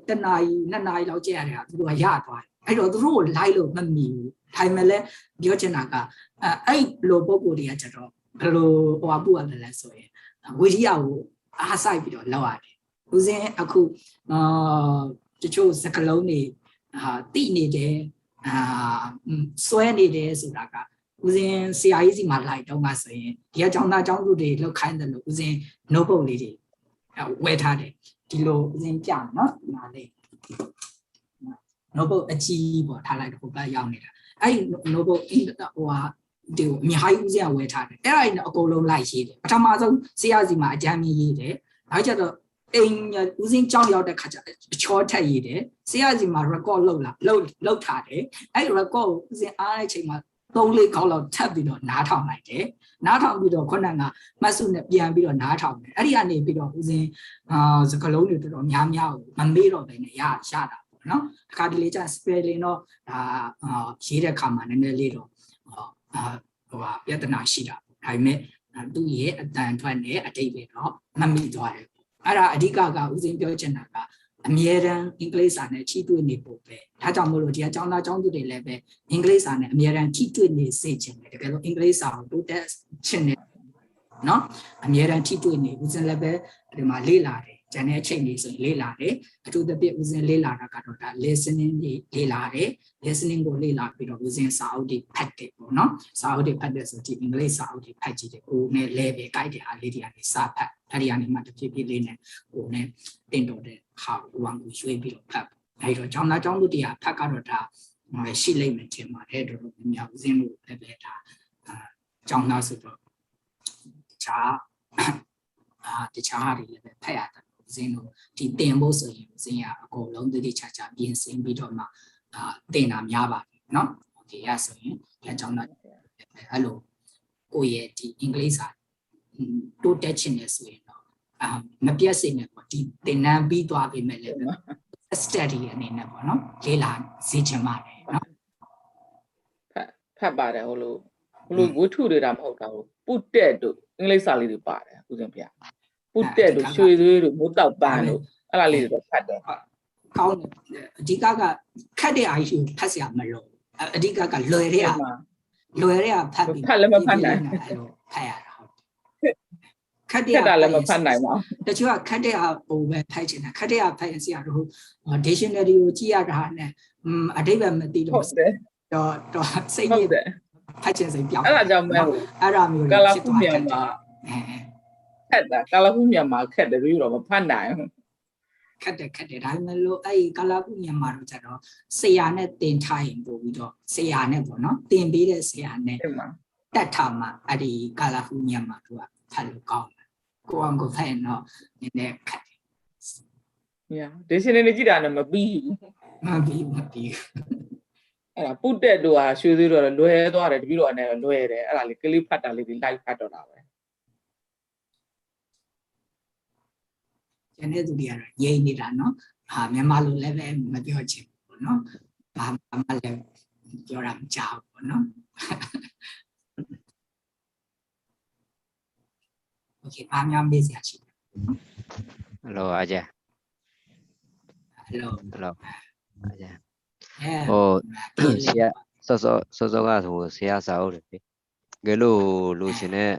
1နာရီ2နာရီလောက်ကြည့်ရတယ်သူတို့ကရသွားတယ်အဲ့တော့သူတို့ကိုလိုက်လို့မမီဘူးထိုင်မယ်လဲပြောချင်တာကအဲ့လိုပုံကိုယ်တွေကကြတော့ဘယ်လိုဟိုအပူရတယ်လဲဆိုရင်ဝီရိယကိုအားစိုက်ပြီးတော့လောက်ရတယ်ဦးစင်းအခုတချို့စကလုံးတွေတိနေတယ်စွဲနေတယ်ဆိုတာကဦးစင်းဆရာကြီးစီမှာလိုက်တော့မှဆိုရင်ဒီကကျောင်းသားကျောင်းသူတွေလောက်ခိုင်းတယ်လို့ဦးစင်း notebook လေးတွေဝယ်ထားတယ်ဒီလိုဦးစင်းပြနော်ဒီမှာလေး notebook အကြီးပေါ့ထားလိုက်တော့ဘက်ရောက်နေတာအဲ့ဒီ notebook ဟိုဟာဒီအများကြီးဦးစင်းကဝယ်ထားတယ်အဲ့ဒါအကုန်လုံးလိုက်ရေးတယ်ပထမဆုံးဆရာစီမှာအကြမ်းမြင်ရေးတယ်နောက်ကျတော့အိမ်ဦးစင်းကြောင်းရောက်တဲ့ခါကျအချောထက်ရေးတယ်ဆရာစီမှာ record လုပ်ထားတယ်အဲ့ record ကိုဦးစင်းအားတဲ့အချိန်မှာ3-4ခေါက်လောက်ထပ်ပြီးတော့နားထောင်လိုက်တယ်နားထောင်ပြီးတော့ခုနကမှတ်စုနဲ့ပြန်ပြီးတော့နားထောင်တယ်အဲ့ဒီကနေပြီးတော့ဦးစင်းစကလုံးတွေတော်တော်များများကိုမမေ့တော့ဘဲနဲ့ရတာပေါ့နော်တခါတလေကျ spelling တော့ဒါရေးတဲ့ခါမှာနည်းနည်းလေးတော့ဟိုပြဿနာရှိတာဒါပေမဲ့သူ့ရဲ့အတန်ထွက်နဲ့အတိတ်ပဲတော့မမိသွားတယ်အဲ့ဒါအဓိကကဦးစင်းပြောချင်တာကအမြဲတမ်းအင်္ဂလိပ်စာနဲ့ထိတွေ့နေဖို့ပဲဒါကြောင့်မို့လို့ဒီကကျောင်းသားကျောင်းသူတွေလည်းပဲအင်္ဂလိပ်စာနဲ့အမြဲတမ်းထိတွေ့နေစေချင်တယ်တကယ်လို့အင်္ဂလိပ်စာကိုတိုးတက်ချင်တယ်နော်အမြဲတမ်းထိတွေ့နေဦးစင်းလည်းပဲဒီမှာလေ့လာတယ်ကျန်တဲ့အချိန်လေးဆိုရင်လေ့လာတယ်အထူးသဖြင့်ဦးစင်းလေ့လာတာကတော့ဒါ listening လေ့လာတယ် listening ကိုလေ့လာပြီးတော့ဦးစင်းစာအုပ်တွေဖတ်တယ်ပေါ့နော်စာအုပ်တွေဖတ်တဲ့ဆိုဒီအင်္ဂလိပ်စာအုပ်တွေဖတ်ကြည့်တယ်ကိုနဲ့ level ကိုက်တဲ့အားလေးတွေကနေစာဖတ်အဲ့ဒီကနေမှတဖြည်းဖြည်းလေးနဲ့ကိုနဲ့တင်တော်တဲ့ဟာကိုဝမ်းကိုရွှေ့ပြီးတော့ဖတ်အဲ့တော့ကျောင်းသားကျောင်းသူတွေကဖတ်ကတော့ဒါရှိလိမ့်မယ်ထင်ပါတယ်တော်တော်များများဦးစင်းတို့လည်းပဲဒါကျောင်းသားဆိုတော့တခြားဟာတွေလည်းပဲဖတ်ရတယ်ဦးစင်းတို့ဒီတင်ဖို့ဆိုရင်ဦးစင်းကအကုန်လုံးတတိချာချာပြင်ဆင်ပြီးတော့မှတင်တာများပါတယ်เนาะโอเคရဆိုရင်ကျောင်းသားအဲ့လို ကိုယ့်ရဲ့ဒီ English စာတိုးတက်ချင်တယ်ဆိုရင်တော့မပြတ်စေနဲ့ပေါ့ဒီသင်တန်းပြီးသွားပြီမဲ့လည်း study အနေနဲ့ပေါ့နော်လေ့လာစေချင်ပါတယ်နော်ဖတ်ပါတယ်ဟိုလိုဝတ္ထုတွေတာမဟုတ်တာဟုတ်ပုတ်တက်တို့အင်္ဂလိပ်စာလေးတွေပါတယ်ဦးဇင်းဖေပုတ်တက်တို့ရွှေသွေးတို့မိုးတောက်ပန်းတို့အဲ့ဒါလေးတွေဖတ်တယ်ကောင်းတယ်အဓိကခက်တဲ့အာရုံဖတ်စရာမလိုအဓိကလွယ်တဲ့ဖတ်ပြီးဖတ်လည်းမဖတ်နိုင်ဖတ်ရတာဟုတ်ခက်တဲ့လည်းမဖတ်နိုင်ပါဘူးတချို့ကခက်တဲ့ပုံပဲဖတ်ချင်တာခက်တဲ့ဖတ်ရင်ဆရာတို့ dictionary ကိုကြည့်ရတာနဲ့အဓိပ္ပာယ်မသိတော့စိတ်ညစ်ဖတ်ချင်စိတ်ပြောင်းအဲ့ဒါကြောင့်မဲအဲ့ဒါမျိုးကာလာခုမြန်မာခက်တာကာလာခုမြန်မာခက်တယ်ပြီးတော့မဖတ်နိုင်ခက်တယ်ဒါပေမဲ့လို့အဲ့ကာလာခုမြန်မာတော့ကျတော့ဆရာနဲ့တင်ထားရင်ပို့ပြီးတော့ဆရာနဲ့ပေါ့နော်တင်ပေးတဲ့ဆရာနဲ့တက်ထားမှအဲ့ဒီကာလာခုမြန်မာတို့ကဖတ်လို့ကောင်းတယ်ကိုအောင်ကိုဖတ်ရင်တော့နည်းနည်းခက်တယ်ဒီရှင်နေကြည့်တာနဲ့မပြီးအဲ့ဒါပုတ်တက်တို့ဟာရွှေသေးတော့လွယ်သွားတယ်တပည့်တော်နဲ့လွယ်တယ်အဲ့ဒါလေးကလေးဖတ်တာလေးဒီလိုက်ဖတ်တော့တာပဲကျန်တဲ့သူတွေကတော့ငြိမ်နေတာနော်မြန်မာလိုလည်းပဲမပြောချင်ဘူးနော်ဘာမှလည်းပြောရမကြောက်ဘူးနော်โอเคဘာများမေးစရာရှိလဲ Hello อาจารย์ Hello อาจารย์ဆရာစောကဆိုဆရာစာအုပ်တယ်ကဲလို့ရှင်နဲ့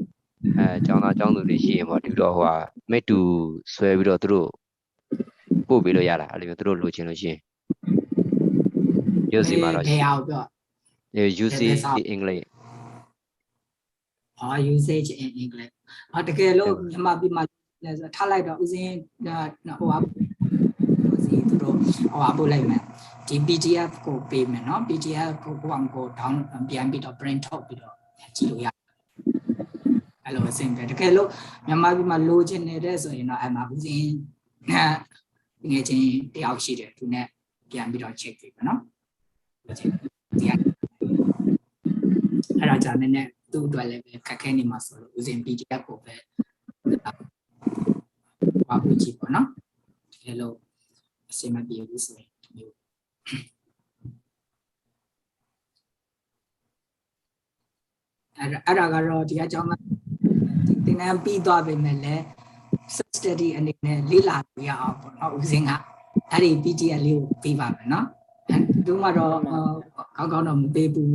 ကျောင်းသားကျောင်းသူတွေရှိရင်ပေါ့ဒီတော့ဟိုမိတူဆွဲပြီးတော့သူတို့ပို့ပေးလို့ရတာအဲ့လိုမျိုးသူတို့လိုချင်လို့ရှိရင်ရုပ်စီမှာတော့ဘယ်အောင်ပြောusage in English usage in English တကယ်လို့မြန်မာပြည်မှာလည်းဆိုထားလိုက်တော့ဦးစင်းဟိုသူတို့ပို့လိုက်မယ်ဒီ PDF ကိုပေးမယ်နော် PDF ကို down ပြန်ပြီးတော့ print ထုတ်ပြီးတော့ကြည့်လို့ရအဲ့လိုအဆင်ပြေတကယ်လို့မြန်မာပြည်မှာလိုချင်နေတဲ့ဆိုရင်တော့အဲ့မှာဦးစင်းငယ်ချင်းတယောက်ရှိတယ်သူနဲ့ပြန်ပြီးတော့ check ပေးမယ်နော်အဲ့ဒါကြောင့်လည်းသူ့အတွက်လည်းခက်ခဲနေမှာဆိုလို့ဦးစင်း PDF ကိုပဲပါဖို့ကြည့်ပေါ့နော်တကယ်လို့အဆင်မပြေဘူးဆိုရင်မျိုးအဲ့ဒါကတော့ဒီအကြောင်းသင်တန်းပြီးသွားပြီမဲ့လည်း study အနေနဲ့လေ့လာရအောင်ပေါ့နော်ဦးစင်းကအဲ့ဒီ PDF လေးကိုပေးပါမယ်နော်သူမှတော့ကောင်းတော့မပေးဘူး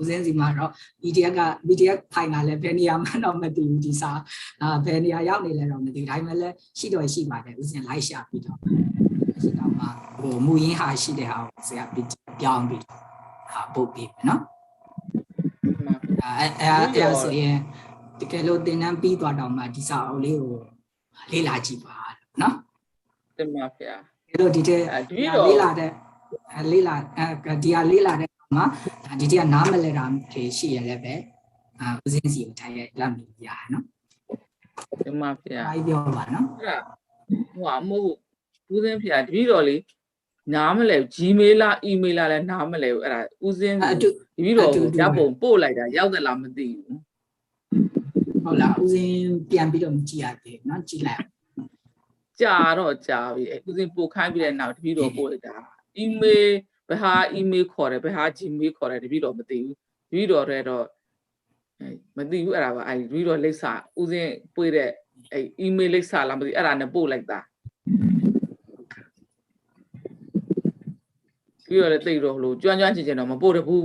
ဦးစင်းစီမှာတော့ PDF ဖိုင်ကလည်းဘယ်နေရာမှတော့မသိဘူးဒီစာဘယ်နေရာရောက်နေလဲတော့မသိဘူးဒါပေမဲ့လည်းရှိတော့ရှိပါတယ်ဦးစင်းလိုက်ရှာပြီးတော့ရှိတော့မှဟိုမူရင်းဟာရှိတဲ့ဟာကိုဆရာပြောင်းပြီးပို့ပေးမယ်နော်အဲ့ဆိုရင်တကယ်လို့သင်တန်းပြီးသွားတော့မှဒီစာအုပ်လေးကိုလေ့လာကြည့်ပါနော်တင်ပါဗျာအဲ့တော့ဒီတဲ့လေ့လာတဲ့ဒီဟာလေ့လာတဲ့မှာဒီတဲ့နားမလဲတာတွေရှိရလည်းပဲဦးစင်းစီကိုထိုင်ရလက်မရနော်တင်ပါဗျာအားပြောပါနော်အဲ့ဟိုမို့ဦးစင်းဖေတပည့်တော်လေးနားမလဲ Gmail လား email လားလည်းနားမလဲဘူးအဲ့ဒါဦးစင်းတပည့်တော်ကိုရပ်ပုံပို့လိုက်တာရောက်တယ်လားမသိဘူးဟုတ်လားဦးစင်းပြန်ပြီးတော့မကြည့်ရသေးဘူးเนาะကြည့်လိုက်ကြာပြီဦးစင်းပို့ခိုင်းပြီးတဲ့နောက်တပည့်တော်ပို့လိုက်တာ email ဘယ်ဟာ email ခေါ်တယ်ဘယ်ဟာ Gmail ခေါ်တယ်တပည့်တော်မသိဘူးတပည့်တော်တွေတော့မသိဘူးအဲ့ဒါပါအဲ့တပည့်တော်လိပ်စာဦးစင်းပွေးတဲ့အဲ့ email လိပ်စာလားမသိအဲ့ဒါနဲ့ပို့လိုက်တာပြီးတော့လည်းတိတ်တော့လို့ကျွမ်းချင်တော့မပို့တဘူး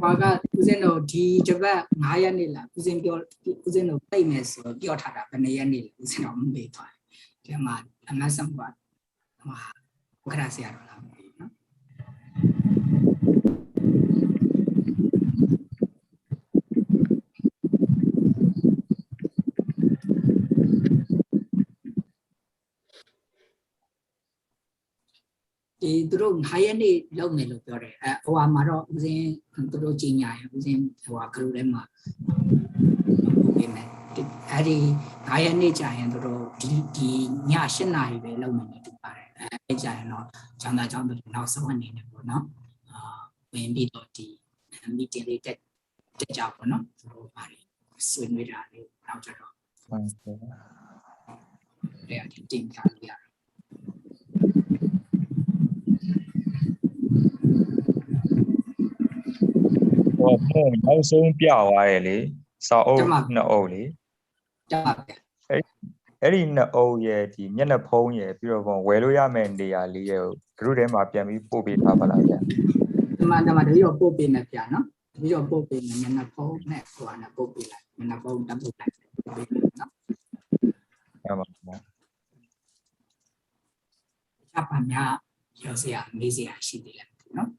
ဘာကဦးစင်းတို့ဒီတစ်ပတ်9ရက်နေ့လားဦးစင်းပြောဦးစင်းတို့ပြိတ်မယ်ဆိုပြောထားတာဘယ်နှစ်ရက်နေ့လဲဦးစင်းတို့မမေ့သွားတယ်ဒီမှာ M.S.M.O ကဟိုခရဆရာတော်လားမသိဘူးနော်ဒီသူတို့9ရက်နေ့လုပ်မယ်လို့ပြောတယ်ဟိုမှာတော့ဦးစင်းသူတို့ကြီးညာရဦးစင်းဟိုကလူထဲမှာပြင်မယ်အဲ့ဒီ9ရက်နေ့ကြာရင်သူတို့ဒီည8နာရီပဲလုပ်မယ်လို့ပြောပါတယ်အဲ့ကြာရင်တော့ကျောင်းသားကျောင်းသူနောက်ဆုံးအနေနဲ့ပေါ့နော်ဝင်ပြီးတော့ဒီ meeting လေးတက် တက်ကြပါနော်သူတို့ပါလေဆွေးနွေးတာလေးနောက်ကြတော့တဲ့တင်ပြလို့ရတယ်ဟောနောက်ဆုံးပြသွားတယ်လေစာအုပ်နှစ်အုပ်လေ ကြပါဗျအဲ့ဒီနှစ်အုပ်ရဲ့ဒီမျက်နှာဖုံးရဲ့ပြီးတော့ဝယ်လို့ရမယ့်နေရာလေးရဲ့group ထဲမှာပြန်ပြီးပို့ပေးထားပါလားဗျဒီမှာတပည့်တော်ပို့ပေးမယ်ဗျာနော်တပည့်တော်ပို့ပေးမယ်မျက်နှာဖုံးနဲ့ဟိုကပို့ပေးလိုက်မျက်နှာဖုံးတပ်ပို့လိုက်ပို့ပေးမယ်နော်ဟုတ်ပါဗျာအပညာရောစရာမေးစရာရှိသေးတယ်နော်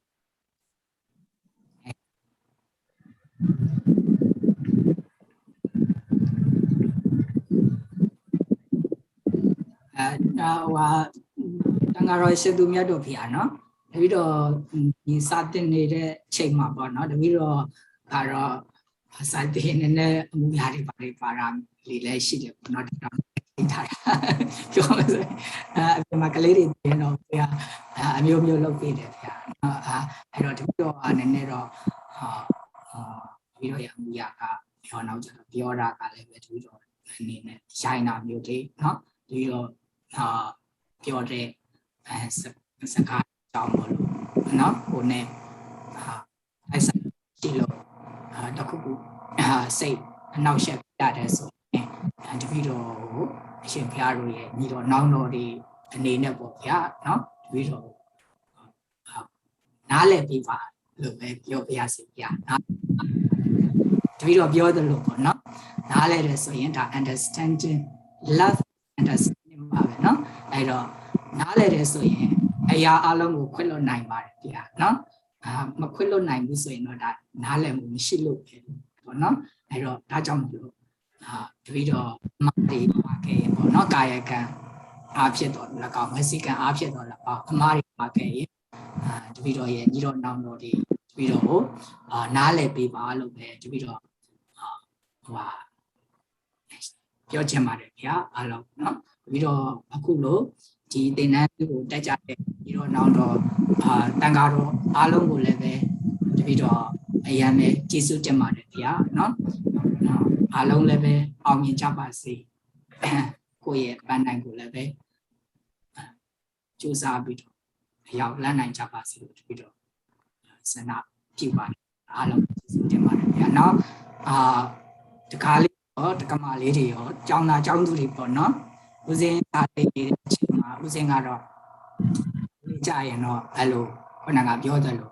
တန်ဃာတော်ရှင်သူမြတ်တို့ဖေနော်တပည့်တော်ဒီစာတင်နေတဲ့ချိန်မှာပေါ့နော်တပည့်တော်ကတော့စာတင်နေအမှုရာတွေပါတာလေးလည်းရှိတယ်ပေါ့နော်တောင်းထားတာပြောမယ်ဆိုအမကလေးတွေတင်တော့ဖေအမျိုးမျိုးလုပ်ပေးတယ်ဖေအဲ့တော့တပည့်တော်နည်းနည်းတော့တပည့်တော်ရအမှုရာကပြောနောက်ကျတော့ပြောတာကလည်းပဲတပည့်တော်အနေနဲ့ရိုင်းတာမျိုးလေးနော်တပည့်တော်ပြောတဲ့စကားကြောင်းပေါ့လို့နော်ဟိုနဲ့အဲ့စတီလို့တခုခုစိတ်အနောက်ရှက်ရတယ်ဆိုရင်တပည့်တော်ကိုအရှင်ဘုရားတို့ရဲ့ညီတော်နောင်တော်တွေအနေနဲ့ပေါ့ဗျာနော်တပည့်တော်နားလည်ပြီးပါလို့ပဲပြောပြရစီဗျာနော်တပည့်တော်ပြောသလိုပေါ့နော်နားလည်တယ်ဆိုရင်ဒါ understanding love understanding ပါပဲနော်အဲ့တော့နားလည်တယ်ဆိုရင်အရာအလုံးကိုခွင့်လွှတ်နိုင်ပါတယ်ဗျာနော်မခွင့်လွှတ်နိုင်ဘူးဆိုရင်တော့ဒါနားလည်မှုမရှိလို့ပဲပေါ့နော်အဲ့တော့ဒါကြောင့်မလို့တပည့်တော်မတွေပါခဲ့ရင်ပေါ့နော်ကာယကံအားဖြစ်တော်၎င်းဝစီကံအားဖြစ်တော်၎င်းအမှားတွေပါခဲ့ရင်တပည့်တော်ရဲ့ညီတော်နောင်တော်တွေတပည့်တော်ကိုနားလည်ပေးပါလို့ပဲတပည့်တော်ပြောချင်ပါတယ်ဗျာအားလုံးနော်တပည့်တော်အခုလို့ဒီသင်္นานကိုတက်ကြတဲ့ညီတော်နောင်တော်တန်ဃာတော်အားလုံးကိုလည်းပဲတပည့်တော်အရန်ပဲကျေးဇူးတင်ပါတယ်ဗျာနော်အားလုံးလည်းပဲအောင်မြင်ကြပါစေကိုယ့်ရဲ့ပန်းနိုင်ကိုလည်းပဲကြိုးစားပြီးတော့အရောက်လန်းနိုင်ကြပါစေလို့တပည့်တော်ဆန္ဒပြုပါတယ်အားလုံးကျေးဇူးတင်ပါတယ်ဗျာနော်တကားလေးရောတကမာလေးတွေရောကျောင်းသားကျောင်းသူတွေပေါ့နော်ဦးစင်းသားလေးတွေအချိန်မှာဦးစင်းကတော့ကြာရင်တော့အဲ့လိုခုနကပြောသလို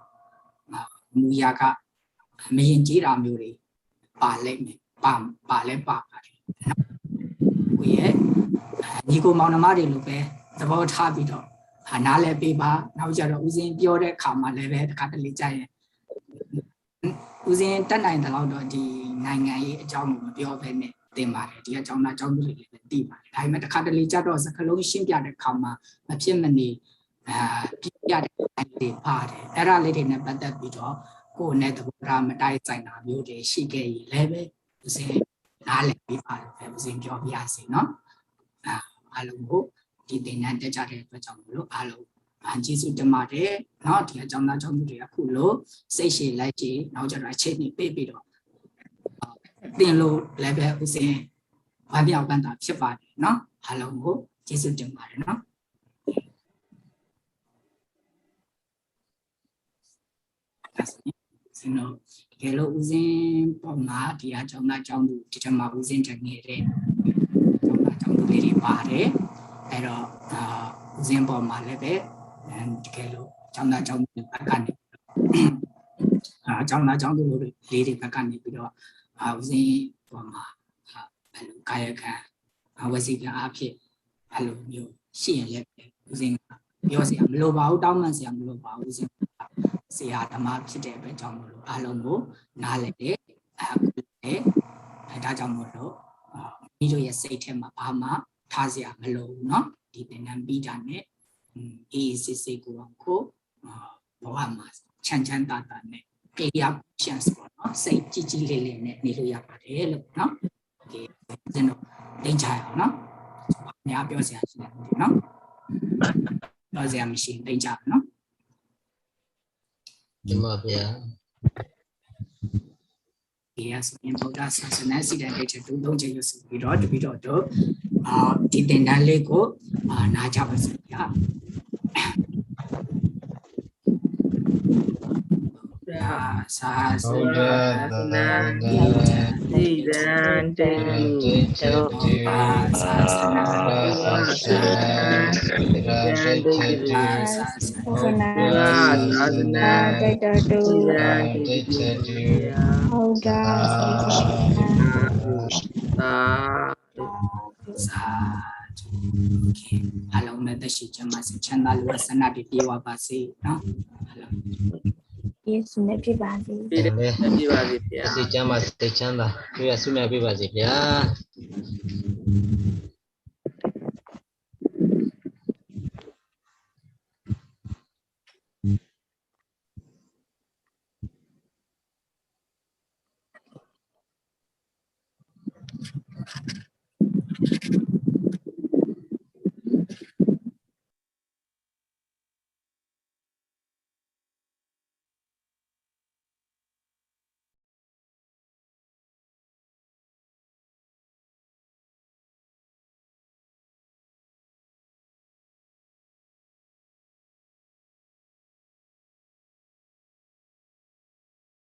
မူရာကမရင်ကြီးတာမျိုးတွေပါလိမ့်မယ်ပါလဲပါပါတယ်ကိုရဲ့ညီကိုမောင်နှမတွေလိုပဲသဘောထားပြီးတော့နားလဲပေးပါနောက်ကြတော့ဦးစင်းပြောတဲ့ခါမှာလည်းပဲတခါတလေကြာရင်ဦးစင်းတက်နိုင်တဲ့လောက်တော့ဒီနိုင်ငံရေးအကြောင်းကိုမပြောဘဲနဲ့တင်ပါတယ်ဒီအကြောင်းသားအကြောင်းတွေလည်းသိပါတယ်ဒါပေမဲ့တခါတလေကြတော့စကလုံးရှင်းပြတဲ့ခါမှာမဖြစ်မနေပြပြတဲ့တွေပါတယ်အဲ့ဒါလေးတွေနဲ့ပတ်သက်ပြီးတော့ကိုယ်နဲ့သဘောထားမတိုက်ဆိုင်တာမျိုးတွေရှိခဲ့ရင်လည်းပဲဦးစင်းနားလည်ပြီးပါလို့ပဲဦးစင်းပြောပြရစီနော်အားလုံးကိုဒီသင်္นานတက်ကြတဲ့အတွက်ကြောင့်မလို့အားလုံးကျေးဇူးတင်ပါတယ်เนาะဒီအကြောင်းသားအကြောင်းတွေအခုလို့စိတ်ရှည်လိုက်ကြည့်နောက်ကျတော့အချိန်နဲ့ပြေးပြီးတော့သင်လို့လည်းပဲဦးစင်းဘာပြောင်းပန်းတာဖြစ်ပါတယ်เนาะအားလုံးကိုကျေးဇူးတင်ပါတယ်เนาะစင်တော့ကဲလို့ဦးစင်းပေါ်မှာဒီအကြောင်းသားအကြောင်းသူဒီထက်မှဦးစင်းတက်နေတဲ့ကျောင်းသူလေးတွေပါတယ်အဲ့တော့ဦးစင်းပေါ်မှာလည်းပဲတကယ်လို့ကျောင်းသားကျောင်းသူဘက်ကနေကျောင်းသားကျောင်းသူလေးတွေဘက်ကနေပြီးတော့ဦးစင်းပေါ်မှာအဲ့လိုကာယကံဝစီကံအဖြစ်အဲ့လိုမျိုးရှိရင်လည်းဦးစင်းပြောစရာမလိုပါဘူးတောင်းပန်စရာမလိုပါဘူးဦးစင်းဆရာဓမ္မဖြစ်တဲ့အတွက်ကြောင့်မလို့အားလုံးကိုနားလည်တယ်ဒါကြောင့်မို့လို့မိတို့ရဲ့စိတ်ထဲမှာဘာမှထားစရာမလိုဘူးเนาะဒီသင်္นานပြီးတာနဲ့အေးစစ်စစ်ကိုဘဝမှာချမ်းချမ်းသာသာနဲ့တရားချမ်းစွာเนาะစိတ်ကြည်ကြည်လေးလေးနဲ့နေလို့ရပါတယ်လို့เนาะဒီစင်တော့တင်ချရအောင်เนาะများပြောစရာရှိတယ်เนาะပြောစရာမရှိတင်ချเนาะဒီမှာဗျာ Yes, in Buddha Sasanasi and later to Dojo Subiro to Bidodo, Tidendalego, Najavasya. Hello, Nadashi Jamas, Channel was another Diwa Basi. Yes, maybe bad. ပြည့်ပါစေဗျာ စိတ်ချမ်းသာတွေ့ရဆုမြတ်ပြပါစေဗျာ